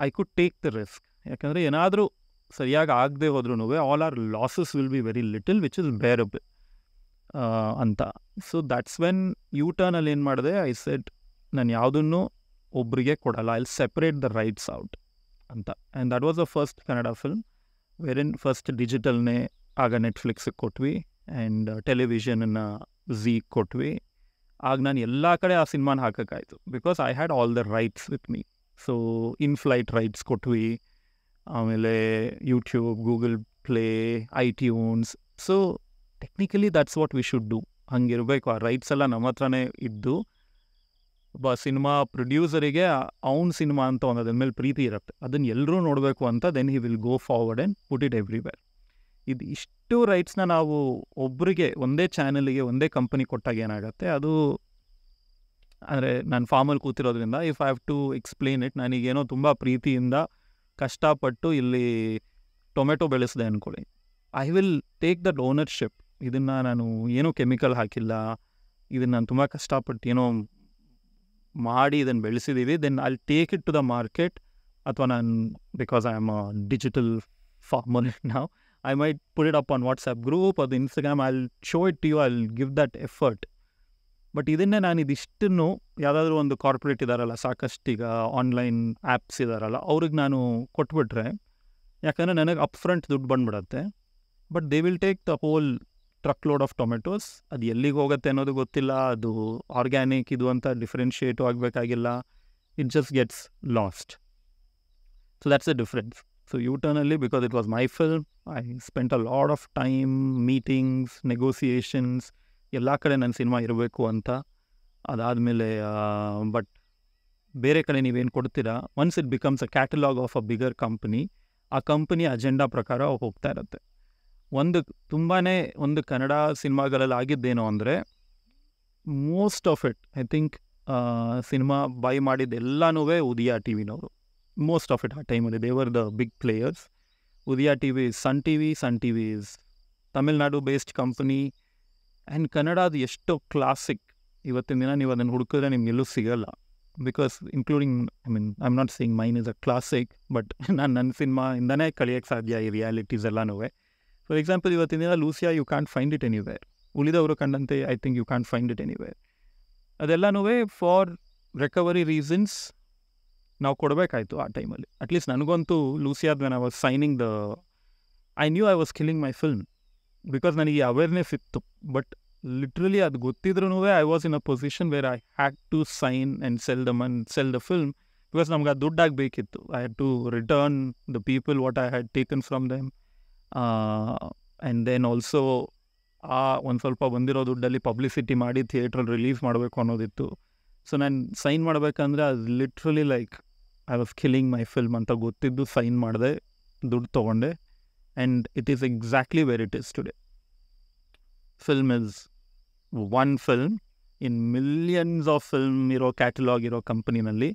I could take the risk. ಯಾಕಂದರೆ ಏನಾದರೂ ಸರಿಯಾಗಿ ಆಗದೆ ಹೋದ್ರೂ all our losses will be very little which is bearable ಅಂತ. So that's when ಯೂಟರ್ನಲ್ಲಿ ಏನು ಮಾಡಿದೆ, ಐ ಸೆಡ್ ನಾನು ಯಾವುದನ್ನು ಒಬ್ಬರಿಗೆ ಕೊಡಲ್ಲ, I will separate the rights out ಅಂತ. And that was the first Kannada film wherein first ಡಿಜಿಟಲ್ನೇ ಆಗ ನೆಟ್ಫ್ಲಿಕ್ಸಿಗೆ ಕೊಟ್ವಿ ಆ್ಯಂಡ್ ಟೆಲಿವಿಷನನ್ನು ಝೀಗೆ ಕೊಟ್ವಿ. ಆಗ ನಾನು ಎಲ್ಲ ಕಡೆ ಆ ಸಿನಿಮಾನ ಹಾಕೋಕ್ಕಾಯ್ತು because I had all the rights with me. So inflight rights ಕೊಟ್ವಿ, ಆಮೇಲೆ YouTube, Google Play, iTunes. So technically that's what we should do. ಹಂಗಿರಬೇಕು. ಆ ರೈಟ್ಸ್ ಎಲ್ಲ ನಮ್ಮ ಹತ್ರನೇ ಇದ್ದು ಒಬ್ಬ ಸಿನಿಮಾ ಪ್ರೊಡ್ಯೂಸರಿಗೆ ಅವ್ನ ಸಿನಿಮಾ ಅಂತ ಒಂದು ಅದ್ರ ಮೇಲೆ ಪ್ರೀತಿ ಇರುತ್ತೆ, ಅದನ್ನು ಎಲ್ಲರೂ ನೋಡಬೇಕು ಅಂತ. Then he will go forward and put it everywhere. ಇದು ಇಷ್ಟು ರೈಟ್ಸ್ನ ನಾವು ಒಬ್ಬರಿಗೆ ಒಂದೇ ಚಾನಲ್ಗೆ ಒಂದೇ ಕಂಪನಿ ಕೊಟ್ಟಾಗ ಏನಾಗುತ್ತೆ, ಅದು ಅಂದರೆ ನಾನು ಫಾರ್ಮಲ್ಲಿ ಕೂತಿರೋದ್ರಿಂದ if I have to explain it, ನನಗೇನೋ ತುಂಬ ಪ್ರೀತಿಯಿಂದ ಕಷ್ಟಪಟ್ಟು ಇಲ್ಲಿ ಟೊಮೆಟೊ ಬೆಳೆಸಿದೆ ಅಂದ್ಕೊಳ್ಳಿ, I will take that ownership. ಇದನ್ನು ನಾನು ಏನೂ ಕೆಮಿಕಲ್ ಹಾಕಿಲ್ಲ, ಇದನ್ನು ನಾನು ತುಂಬ ಕಷ್ಟಪಟ್ಟು ಏನೋ ಮಾಡಿ ಇದನ್ನು ಬೆಳೆಸಿದ್ದೀವಿ. Then I take it to the market. ಅಥವಾ ನಾನು because I am a digital farmer ನಾವು, I might put it up on WhatsApp group or the Instagram. I'll show it to you. I'll give that effort. But ಇದನ್ನೇ ನಾನು ಇದಿಷ್ಟನ್ನು ಯಾವುದಾದ್ರೂ ಒಂದು corporate ಇದ್ದಾರಲ್ಲ, ಸಾಕಷ್ಟೀಗ online apps ಇದ್ದಾರಲ್ಲ, ಅವ್ರಿಗೆ ನಾನು ಕೊಟ್ಬಿಟ್ರೆ, ಯಾಕಂದರೆ ನನಗೆ ಅಪ್ ಫ್ರಂಟ್ ದುಡ್ಡು ಬಂದುಬಿಡತ್ತೆ. But they will take the whole truck load of tomatoes. ಅದು ಎಲ್ಲಿಗೆ ಹೋಗುತ್ತೆ ಅನ್ನೋದು ಗೊತ್ತಿಲ್ಲ, ಅದು ಆರ್ಗ್ಯಾನಿಕ್ ಇದು ಅಂತ ಡಿಫ್ರೆನ್ಷಿಯೇಟು ಆಗಬೇಕಾಗಿಲ್ಲ. It just gets lost. So that's the difference. So ಯೂಟರ್ನಲ್ಲಿ, because it was my film, I spent a lot of time, meetings, negotiations, ಎಲ್ಲ ಕಡೆ ನನ್ನ ಸಿನಿಮಾ ಇರಬೇಕು ಅಂತ. ಅದಾದಮೇಲೆ ಬಟ್ ಬೇರೆ ಕಡೆ ನೀವೇನು ಕೊಡ್ತೀರಾ, once it becomes a catalogue of a bigger company, ಆ ಕಂಪನಿ ಅಜೆಂಡಾ ಪ್ರಕಾರ ಹೋಗ್ತಾ ಇರುತ್ತೆ. ಒಂದು ಕನ್ನಡ ಸಿನಿಮಾಗಳಲ್ಲಿ ಆಗಿದ್ದೇನೋ ಅಂದರೆ, most of it I think cinema by ಮಾಡಿದ್ದೆಲ್ಲನೂ ಉದಯ ಟಿ ವಿನವರು. ಮೋಸ್ಟ್ ಆಫ್ ಇಟ್ ಆ ಟೈಮಲ್ಲಿ they were the big players. Udaya TV, Sun TV is Tamil Nadu based company. And ಕನ್ನಡದ ಎಷ್ಟೋ ಕ್ಲಾಸಿಕ್ ಇವತ್ತಿನ ದಿನ ನೀವು ಅದನ್ನು ಹುಡುಕಿದ್ರೆ ನಿಮ್ಗೆ ಎಲ್ಲೂ ಸಿಗಲ್ಲ. Because including, I am not saying main is a classic, but ನಾನು ನನ್ನ ಸಿನಿಮಾಯಿಂದನೇ ಕಲಿಯೋಕ್ಕೆ ಸಾಧ್ಯ ಈ ರಿಯಾಲಿಟೀಸ್ ಎಲ್ಲನೂ. ಫಾರ್ ಎಕ್ಸಾಂಪಲ್, ಇವತ್ತಿನ ದಿನ Lucia you can't find it anywhere. ಉಳಿದವರು ಕಂಡಂತೆ I think you can't find it anywhere. ಅದೆಲ್ಲನೂ ಫಾರ್ ರಿಕವರಿ ರೀಸನ್ಸ್ ನಾವು ಕೊಡಬೇಕಾಯ್ತು ಆ ಟೈಮಲ್ಲಿ. ಅಟ್ಲೀಸ್ಟ್ ನನಗಂತೂ ಲೂಸಿಯಾದ when I was signing I knew I was killing my film, because ನನಗೆ ಈ ಅವೇರ್ನೆಸ್ ಇತ್ತು. ಬಟ್ ಲಿಟ್ರಲಿ ಅದು ಗೊತ್ತಿದ್ರೂ I was in a position where I had to sign and sell the film, because ನಮ್ಗೆ ಆ ದುಡ್ಡಾಗಿ ಬೇಕಿತ್ತು. I had to return the people what I had taken from them. And then also ಒಂದು ಸ್ವಲ್ಪ ಬಂದಿರೋ ದುಡ್ಡಲ್ಲಿ ಪಬ್ಲಿಸಿಟಿ ಮಾಡಿ ಥಿಯೇಟ್ರಲ್ಲಿ ರಿಲೀಸ್ ಮಾಡಬೇಕು ಅನ್ನೋದಿತ್ತು. ಸೊ ನಾನು ಸೈನ್ ಮಾಡಬೇಕಂದ್ರೆ ಅದು literally like I was killing my film ಅಂತ ಗೊತ್ತಿದ್ದು ಸೈನ್ ಮಾಡಿದೆ, ದುಡ್ಡು ತೊಗೊಂಡೆ. And it is exactly where it is today. Film is one film in millions of film ಇರೋ ಕ್ಯಾಟಲಾಗ್ ಇರೋ ಕಂಪನಿನಲ್ಲಿ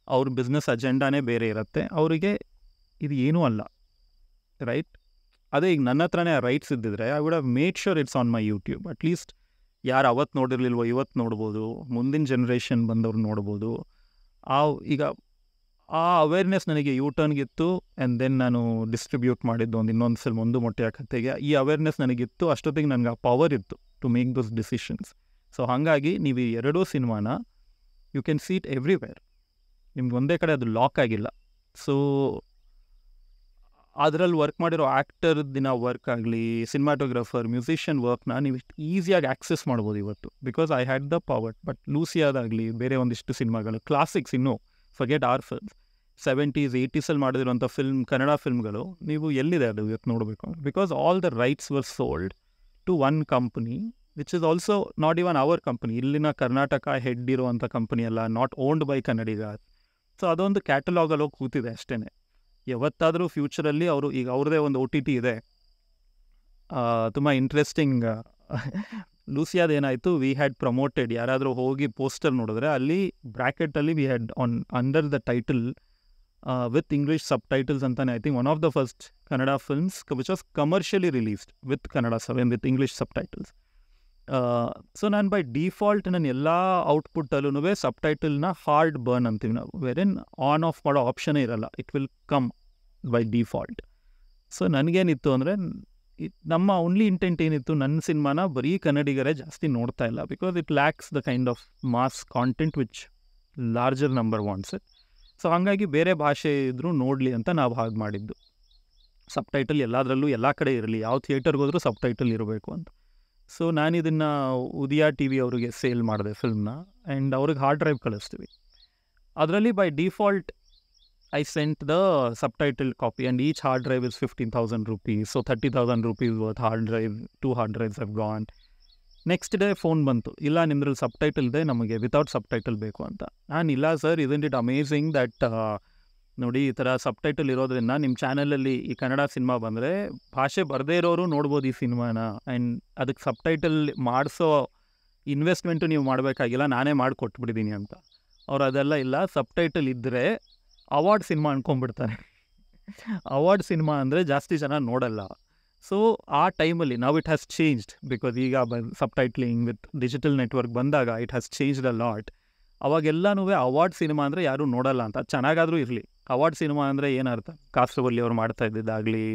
ಅವ್ರ ಬಿಸ್ನೆಸ್ ಅಜೆಂಡಾನೇ ಬೇರೆ ಇರುತ್ತೆ. ಅವರಿಗೆ ಇದು ಏನೂ ಅಲ್ಲ, ರೈಟ್? ಅದೇ ಈಗ ನನ್ನ ಹತ್ರನೇ ಆ ರೈಟ್ಸ್ ಇದ್ದಿದ್ರೆ I would have made sure it's on my YouTube. At least ಯಾರು ಅವತ್ತು ನೋಡಿರ್ಲಿಲ್ವೋ ಇವತ್ತು ನೋಡ್ಬೋದು, ಮುಂದಿನ ಜನ್ರೇಷನ್ ಬಂದವ್ರು ನೋಡ್ಬೋದು. ಈಗ ಆ ಅವೇರ್ನೆಸ್ ನನಗೆ ಯೂಟರ್ನ್ಗಿತ್ತು. ಆ್ಯಂಡ್ ದೆನ್ ನಾನು ಡಿಸ್ಟ್ರಿಬ್ಯೂಟ್ ಮಾಡಿದ್ದು ಇನ್ನೊಂದು ಫಿಲ್ಮ್, ಒಂದು ಮೊಟ್ಟೆಯ ಕಥೆಗೆ. ಈ ಅವೇರ್ನೆಸ್ ನನಗಿತ್ತು, ಅಷ್ಟೊತ್ತಿಗೆ ನನಗೆ ಆ ಪವರ್ ಇತ್ತು to make those decisions. So ಹಾಗಾಗಿ ನೀವು ಈ ಎರಡೂ ಸಿನಿಮಾನ you can see it everywhere. ನಿಮ್ಗೆ ಒಂದೇ ಕಡೆ ಅದು ಲಾಕ್ ಆಗಿಲ್ಲ. ಸೊ ಅದರಲ್ಲಿ ವರ್ಕ್ ಮಾಡಿರೋ ಆ್ಯಕ್ಟರ್ ದಿನ ವರ್ಕ್ ಆಗಲಿ, ಸಿನಿಮಾಟೋಗ್ರಫರ್, ಮ್ಯೂಸಿಷಿಯನ್ ವರ್ಕ್ನ ನೀವು ಈಸಿಯಾಗಿ ಆ್ಯಕ್ಸೆಸ್ ಮಾಡ್ಬೋದು ಇವತ್ತು, because I had the power. But ಲೂಸಿಯಾದಾಗಲಿ ಬೇರೆ ಒಂದಿಷ್ಟು ಸಿನಿಮಾಗಳು ಕ್ಲಾಸಿಕ್ಸ್, ಇನ್ನೂ forget our films, 70s 80s ಮಾಡಿದಿರೋಂಥ ಫಿಲ್ಮ್, ಕನ್ನಡ ಫಿಲ್ಮ್ಗಳು ನೀವು ಎಲ್ಲಿದೆ ಅದು ಇವತ್ತು ನೋಡಬೇಕು. Because all the rights were sold to one company which is also not even our company. ಇಲ್ಲಿನ ಕರ್ನಾಟಕ ಹೆಡ್ ಇರುವಂಥ ಕಂಪನಿ ಅಲ್ಲ, not owned by Kannadiga. So ಅದೊಂದು ಕ್ಯಾಟಲಾಗಲ್ಲಿ ಹೋಗಿ ಕೂತಿದೆ ಅಷ್ಟೇ. ಯಾವತ್ತಾದರೂ ಫ್ಯೂಚರಲ್ಲಿ ಅವರು ಈಗ ಅವ್ರದ್ದೇ ಒಂದು OTT ಇದೆ. ತುಂಬ ಇಂಟ್ರೆಸ್ಟಿಂಗ್. ಲೂಸಿಯಾದ ಏನಾಯಿತು, ವಿ ಹ್ಯಾಡ್ ಪ್ರಮೋಟೆಡ್, ಯಾರಾದರೂ ಹೋಗಿ ಪೋಸ್ಟರ್ ನೋಡಿದ್ರೆ ಅಲ್ಲಿ ಬ್ರ್ಯಾಕೆಟಲ್ಲಿ we had under the title with English subtitles ಅಂತಾನೆ, I think one of the first Kannada films which was commercially released with English subtitles. So ನಾನು ಬೈ ಡಿಫಾಲ್ಟ್ ನನ್ನ ಎಲ್ಲ ಔಟ್ಪುಟ್ಟಲ್ಲೂ ಸಬ್ ಟೈಟಲ್ನ hard burn ಅಂತೀವಿ ನಾವು, ವೆರಿನ್ ಆನ್ ಆಫ್ ಮಾಡೋ ಆಪ್ಷನೇ ಇರಲ್ಲ, it will come by default. So ನನಗೇನಿತ್ತು ಅಂದರೆ, ನಮ್ಮ ಓನ್ಲಿ ಇಂಟೆಂಟ್ ಏನಿತ್ತು, ನನ್ನ ಸಿನಿಮಾನ ಬರೀ ಕನ್ನಡಿಗರೇ ಜಾಸ್ತಿ ನೋಡ್ತಾ ಇಲ್ಲ, because it lacks the kind of mass content which larger number wants it. So ಹಾಗಾಗಿ ಬೇರೆ ಭಾಷೆ ಇದ್ರೂ ನೋಡಲಿ ಅಂತ ನಾವು ಹಾಗೆ ಮಾಡಿದ್ದು. ಸಬ್‌ಟೈಟಲ್ ಎಲ್ಲದರಲ್ಲೂ ಎಲ್ಲ ಕಡೆ ಇರಲಿ, ಯಾವ ಥಿಯೇಟರ್‌ಗೆ ಹೋದರೂ ಸಬ್‌ಟೈಟಲ್ ಇರಬೇಕು ಅಂತ. ಸೊ ನಾನಿದನ್ನು ಉದಯ ಟಿ ವಿ ಅವರಿಗೆ ಸೇಲ್ ಮಾಡಿದೆ ಫಿಲ್ಮ್‌ನ, ಆ್ಯಂಡ್ ಅವ್ರಿಗೆ ಹಾರ್ಡ್ ಡ್ರೈವ್ ಕಳಿಸ್ತೀವಿ. ಅದರಲ್ಲಿ by default I sent the subtitled copy, and each hard drive is 15,000 rupees. So 30,000 rupees worth hard drive, 2 hard drives have gone. Next day phone ಬಂತು, ಇಲ್ಲ ನಿಮ್ದ್ರಲ್ಲಿ subtitle ಇದೆ, ನಮಗೆ without subtitle ಬೇಕು ಅಂತ. ನಾನು ಇಲ್ಲ ಸರ್, ಇದನ್ ಇಟ್ ಅಮೇಝಿಂಗ್ ದಟ್ ನೋಡಿ ಈ ಥರ ಸಬ್‌ಟೈಟಲ್ ಇರೋದ್ರಿಂದ ನಿಮ್ಮ ಚಾನಲಲ್ಲಿ ಈ ಕನ್ನಡ ಸಿನಿಮಾ ಬಂದರೆ ಭಾಷೆ ಬರದೇ ಇರೋರು ನೋಡ್ಬೋದು ಈ ಸಿನಿಮಾನ, ಆ್ಯಂಡ್ ಅದಕ್ಕೆ ಸಬ್‌ಟೈಟಲ್ ಮಾಡಿಸೋ ಇನ್ವೆಸ್ಟ್ಮೆಂಟು ನೀವು ಮಾಡಬೇಕಾಗಿಲ್ಲ, ನಾನೇ ಮಾಡಿ ಕೊಟ್ಬಿಟ್ಟಿದ್ದೀನಿ ಅಂತ. ಅವ್ರು ಅದೆಲ್ಲ ಇಲ್ಲ, ಸಬ್‌ಟೈಟಲ್ ಇದ್ದರೆ ಅವಾರ್ಡ್ ಸಿನಿಮಾ ಅನ್ಕೊಂಡ್ಬಿಡ್ತಾರೆ. ಅವಾರ್ಡ್ ಸಿನಿಮಾ ಅಂದರೆ ಜಾಸ್ತಿ ಜನ ನೋಡಲ್ಲ. ಸೊ ಆ ಟೈಮಲ್ಲಿ ನಾವು ಇಟ್ ಹ್ಯಾಸ್ ಚೇಂಜ್ಡ್, ಬಿಕಾಸ್ ಈಗ ಸಬ್‌ಟೈಟ್ಲಿಂಗ್ ವಿತ್ ಡಿಜಿಟಲ್ ನೆಟ್ವರ್ಕ್ ಬಂದಾಗ it has changed a lot. ಅವಾಗೆಲ್ಲನೂ ಅವಾರ್ಡ್ ಸಿನಿಮಾ ಅಂದರೆ ಯಾರೂ ನೋಡಲ್ಲ ಅಂತ, ಚೆನ್ನಾಗಾದರೂ ಇರಲಿ. ಅವಾರ್ಡ್ ಸಿನಿಮಾ ಅಂದರೆ ಏನರ್ಥ, ಕಾಸರವಲ್ಲಿ ಅವ್ರು ಮಾಡ್ತಾ ಇದ್ದಿದ್ದಾಗಲಿ,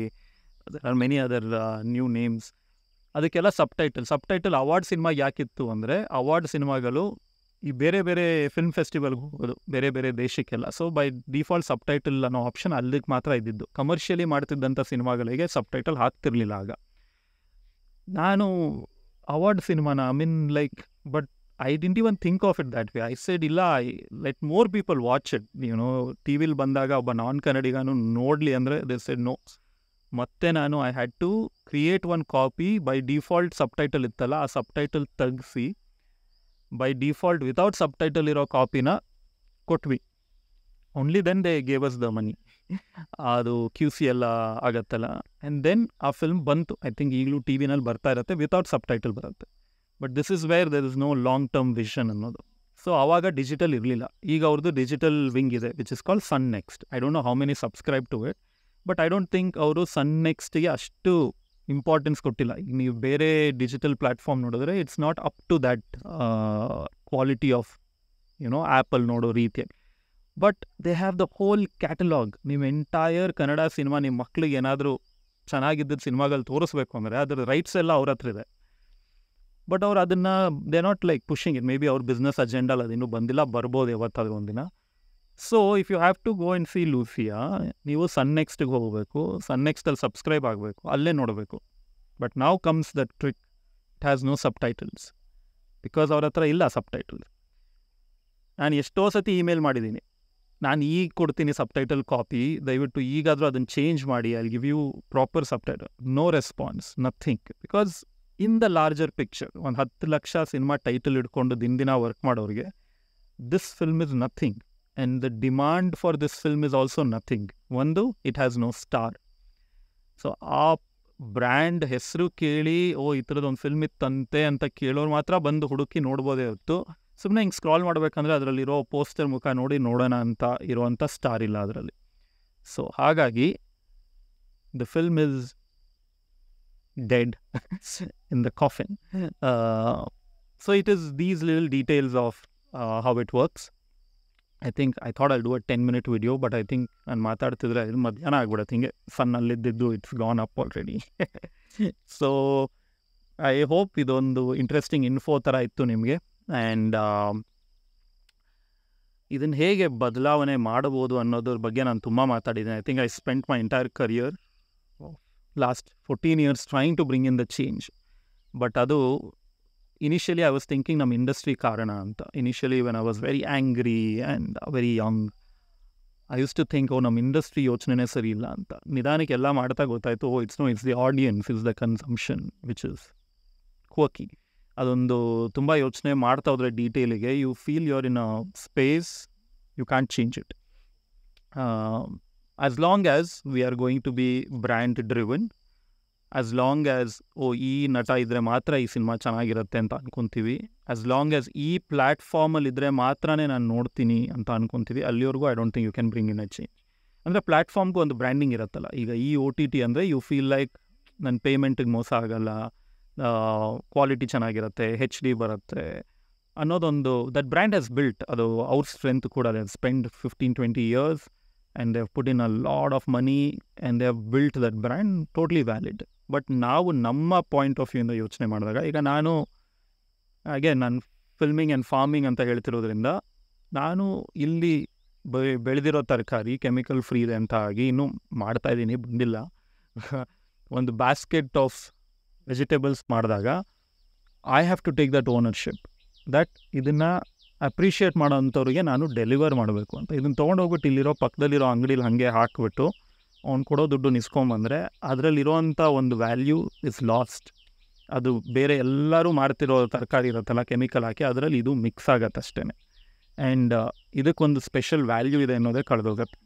there are many other new names, ಅದಕ್ಕೆಲ್ಲ ಸಬ್‌ಟೈಟಲ್ ಅವಾರ್ಡ್ ಸಿನಿಮಾ ಯಾಕಿತ್ತು ಅಂದರೆ, ಅವಾರ್ಡ್ ಸಿನಿಮಾಗಳು ಈ ಬೇರೆ ಬೇರೆ ಫಿಲ್ಮ್ ಫೆಸ್ಟಿವಲ್ಗೆ ಹೋಗೋದು, ಬೇರೆ ಬೇರೆ ದೇಶಕ್ಕೆಲ್ಲ. ಸೊ ಬೈ ಡಿಫಾಲ್ಟ್ ಸಬ್‌ಟೈಟಲ್ ಅನ್ನೋ ಆಪ್ಷನ್ ಅಲ್ಲಿಗೆ ಮಾತ್ರ ಇದ್ದಿದ್ದು. ಕಮರ್ಷಿಯಲಿ ಮಾಡ್ತಿದ್ದಂಥ ಸಿನಿಮಾಗಳಿಗೆ ಸಬ್‌ಟೈಟಲ್ ಹಾಕ್ತಿರ್ಲಿಲ್ಲ ಆಗ. ನಾನು ಅವಾರ್ಡ್ ಸಿನಿಮಾನ like but I didn't even think of it that way. I said ಇಲ್ಲ, let more people watch it. ಟಿ ವಿಲಿ ಬಂದಾಗ ಒಬ್ಬ ನಾನ್ ಕನ್ನಡಿಗನು ನೋಡಲಿ ಅಂದರೆ ದೇ ಸೆಡ್ ನೋ. ಮತ್ತೆ ನಾನು I had to create one copy. By default subtitle ಇತ್ತಲ್ಲ, ಆ ಸಬ್‌ಟೈಟಲ್ ತೆಗೆಸಿ ಬೈ ಡಿಫಾಲ್ಟ್ ವಿತೌಟ್ ಸಬ್‌ಟೈಟಲ್ ಇರೋ ಕಾಪಿನ ಕೊಟ್ವಿ. Only then they gave us the money. ಅದು QC ಎಲ್ಲ ಆಗತ್ತಲ್ಲ, ಆ್ಯಂಡ್ ದೆನ್ ಆ ಫಿಲ್ಮ್ ಬಂತು. ಐ ಥಿಂಕ್ ಈಗಲೂ ಟಿ ವಿನಲ್ಲಿ ಬರ್ತಾ ಇರುತ್ತೆ, ವಿತೌಟ್ ಸಬ್‌ಟೈಟಲ್ ಬರುತ್ತೆ. But this is where there is no long term vision ಅನ್ನೋದು. ಸೊ ಆವಾಗ ಡಿಜಿಟಲ್ ಇರಲಿಲ್ಲ. ಈಗ ಅವ್ರದ್ದು ಡಿಜಿಟಲ್ ವಿಂಗ್ ಇದೆ, which is called Sun NXT. I don't know how many subscribe to it, but I don't think ಅವರು Sun ನೆಕ್ಸ್ಟ್ಗೆ ಅಷ್ಟು importance ಕೊಟ್ಟಿಲ್ಲ. ಈಗ ನೀವು ಬೇರೆ ಡಿಜಿಟಲ್ ಪ್ಲ್ಯಾಟ್ಫಾರ್ಮ್ ನೋಡಿದ್ರೆ it's not up to that quality of Apple ನೋಡೋ ರೀತಿಯಾಗಿ. But they have the whole catalogue. ನೀವು ಎಂಟೈರ್ ಕನ್ನಡ ಸಿನಿಮಾ ನಿಮ್ಮ ಮಕ್ಳಿಗೆ ಏನಾದರೂ ಚೆನ್ನಾಗಿದ್ದ ಸಿನಿಮಾಗಳು ತೋರಿಸ್ಬೇಕು ಅಂದರೆ ಅದರ ರೈಟ್ಸ್ ಎಲ್ಲ ಅವ್ರ ಹತ್ರ ಇದೆ. ಬಟ್ ಅವ್ರು ಅದನ್ನು they not like pushing it. Maybe ಅವ್ರ ಬಿಸ್ನೆಸ್ ಅಜೆಂಡಲ್ಲಿ ಅದಿನ್ನೂ ಬಂದಿಲ್ಲ, ಬರ್ಬೋದು ಯಾವತ್ತಾದರೂ ಒಂದಿನ. So if you have to go and see Lucia, ನೀವು ಸನ್ ನೆಕ್ಸ್ಟಿಗೆ ಹೋಗಬೇಕು, ಸನ್ ನೆಕ್ಸ್ಟಲ್ಲಿ ಸಬ್ಸ್ಕ್ರೈಬ್ ಆಗಬೇಕು, ಅಲ್ಲೇ ನೋಡಬೇಕು. But now comes the trick, it has no subtitles, because ಅವ್ರ ಹತ್ರ ಇಲ್ಲ ಸಬ್‌ಟೈಟಲ್ಸ್. ನಾನು ಎಷ್ಟೋ ಸತಿ ಇಮೇಲ್ ಮಾಡಿದ್ದೀನಿ, ನಾನು ಈಗ ಕೊಡ್ತೀನಿ ಸಬ್‌ಟೈಟಲ್ ಕಾಪಿ, ದಯವಿಟ್ಟು ಈಗಾದರೂ ಅದನ್ನು ಚೇಂಜ್ ಮಾಡಿ, I give you proper subtitle. No response, nothing. Because in the larger picture, ಒಂದು 10 ಲಕ್ಷ ಸಿನಿಮಾ ಟೈಟಲ್ ಇಟ್ಕೊಂಡು ದಿನ ವರ್ಕ್ ಮಾಡೋರಿಗೆ this film is nothing, and the demand for this film is also nothing. ಒಂದು, it has no star. So ಆ brand ಹೆಸರು ಕೇಳಿ ಈ ಥರದೊಂದು film ಇತ್ತಂತೆ ಅಂತ ಕೇಳೋರು ಮಾತ್ರ ಬಂದು ಹುಡುಕಿ ನೋಡ್ಬೋದೇ ಹೊತ್ತು, ಸುಮ್ಮನೆ ಹಿಂಗೆ ಸ್ಕ್ರಾಲ್ ಮಾಡಬೇಕಂದ್ರೆ ಅದರಲ್ಲಿರೋ ಪೋಸ್ಟರ್ ಮುಖ ನೋಡಿ ನೋಡೋಣ ಅಂತ ಇರೋವಂಥ ಸ್ಟಾರ್ ಇಲ್ಲ ಅದರಲ್ಲಿ. ಸೊ ಹಾಗಾಗಿ the film is dead in the coffin. So it is these little details of how it works. I think I thought I'll do a 10-minute video, but I think ನಾನು ಮಾತಾಡ್ತಿದ್ರೆ ಇದು ಮಧ್ಯಾಹ್ನ ಆಗ್ಬಿಡುತ್ತೆ. ಹಿಂಗೆ ಸನ್ನಲ್ಲಿದ್ದು it's gone up already. So I hope ಇದೊಂದು interesting info ಥರ ಇತ್ತು ನಿಮಗೆ. ಆ್ಯಂಡ್ ಇದನ್ನು ಹೇಗೆ ಬದಲಾವಣೆ ಮಾಡಬಹುದು ಅನ್ನೋದ್ರ ಬಗ್ಗೆ ನಾನು ತುಂಬ ಮಾತಾಡಿದ್ದೀನಿ. I think I spent my entire career last 14 years trying to bring in the change. But ಅದು ಇನಿಷಿಯಲಿ ಐ ವಾಸ್ ಥಿಂಕಿಂಗ್ ನಮ್ಮ ಇಂಡಸ್ಟ್ರಿ ಕಾರಣ ಅಂತ. Initially when I was very angry and very young, I use to think ನಮ್ಮ industry ಯೋಚನೆನೇ ಸರಿ ಇಲ್ಲ ಅಂತ. ನಿಧಾನಕ್ಕೆ ಎಲ್ಲ ಮಾಡ್ತಾ ಗೊತ್ತಾಯಿತು, it's the audience, it's the consumption which is quirky. ಅದೊಂದು ತುಂಬ ಯೋಚನೆ ಮಾಡ್ತಾ ಹೋದರೆ ಡೀಟೇಲಿಗೆ, you feel your in a space, you can't change it. As long as we are going to be brand driven, as long as ಈ ನಟ ಇದ್ದರೆ ಮಾತ್ರ ಈ ಸಿನಿಮಾ ಚೆನ್ನಾಗಿರುತ್ತೆ ಅಂತ ಅನ್ಕೊತೀವಿ, ಆಸ್ ಲಾಂಗ್ ಆ್ಯಸ್ ಈ ಪ್ಲ್ಯಾಟ್ಫಾರ್ಮಲ್ಲಿ ಇದ್ದರೆ ಮಾತ್ರನೇ ನಾನು ನೋಡ್ತೀನಿ ಅಂತ ಅನ್ಕೊತೀವಿ, ಅಲ್ಲಿವರೆಗೂ I don't think you can bring in a change. ಅಂದರೆ ಪ್ಲ್ಯಾಟ್ಫಾರ್ಮ್ಗೂ ಒಂದು ಬ್ರ್ಯಾಂಡಿಂಗ್ ಇರುತ್ತಲ್ಲ. ಈಗ ಈ OTT ಅಂದರೆ ಯು ಫೀಲ್ ಲೈಕ್ ನನ್ನ ಪೇಮೆಂಟಿಗೆ ಮೋಸ ಆಗಲ್ಲ, ಕ್ವಾಲಿಟಿ ಚೆನ್ನಾಗಿರುತ್ತೆ, HD ಬರುತ್ತೆ ಅನ್ನೋದೊಂದು ದಟ್ ಬ್ರ್ಯಾಂಡ್ ಹ್ಯಾಸ್ ಬಿಲ್ಟ್. ಅದು ಅವ್ರ ಸ್ಟ್ರೆಂತ್ ಕೂಡ. They have spend 15-20 years and they have put in a lot of money and they have built that brand, totally valid. But ನಾವು ನಮ್ಮ ಪಾಯಿಂಟ್ ಆಫ್ ವ್ಯೂಯಿಂದ ಯೋಚನೆ ಮಾಡಿದಾಗ, ಈಗ ನಾನು ಫಿಲ್ಮಿಂಗ್ ಆ್ಯಂಡ್ ಫಾರ್ಮಿಂಗ್ ಅಂತ ಹೇಳ್ತಿರೋದ್ರಿಂದ, ನಾನು ಇಲ್ಲಿ ಬೆಳೆದಿರೋ ತರಕಾರಿ ಕೆಮಿಕಲ್ ಫ್ರೀ ಇದೆ ಅಂತ ಆಗಿ ಇನ್ನೂ ಮಾಡ್ತಾಯಿದ್ದೀನಿ, ಬಂದಿಲ್ಲ. ಒಂದು ಬ್ಯಾಸ್ಕೆಟ್ ಆಫ್ ವೆಜಿಟೇಬಲ್ಸ್ ಮಾಡಿದಾಗ I have to take that ownership, that ಇದನ್ನು ಅಪ್ರಿಷಿಯೇಟ್ ಮಾಡೋ ಅಂಥವ್ರಿಗೆ ನಾನು ಡೆಲಿವರ್ ಮಾಡಬೇಕು ಅಂತ. ಇದನ್ನು ತೊಗೊಂಡೋಗ್ಬಿಟ್ಟು ಇಲ್ಲಿರೋ ಪಕ್ಕದಲ್ಲಿರೋ ಅಂಗಡೀಲಿ ಹಾಗೆ ಹಾಕಿಬಿಟ್ಟು ಅವ್ನು ಕೊಡೋ ದುಡ್ಡು ನಿಸ್ಕೊಂಬಂದರೆ ಅದರಲ್ಲಿರೋವಂಥ ಒಂದು ವ್ಯಾಲ್ಯೂ ಇಸ್ ಲಾಸ್ಟ್. ಅದು ಬೇರೆ ಎಲ್ಲರೂ ಮಾಡ್ತಿರೋ ತರಕಾರಿ ಇರುತ್ತಲ್ಲ ಕೆಮಿಕಲ್ ಹಾಕಿ, ಅದರಲ್ಲಿ ಇದು ಮಿಕ್ಸ್ ಆಗತ್ತೆ ಅಷ್ಟೇ. ಆ್ಯಂಡ್ ಇದಕ್ಕೊಂದು ಸ್ಪೆಷಲ್ ವ್ಯಾಲ್ಯೂ ಇದೆ ಅನ್ನೋದೇ ಕಳೆದೋಗುತ್ತೆ.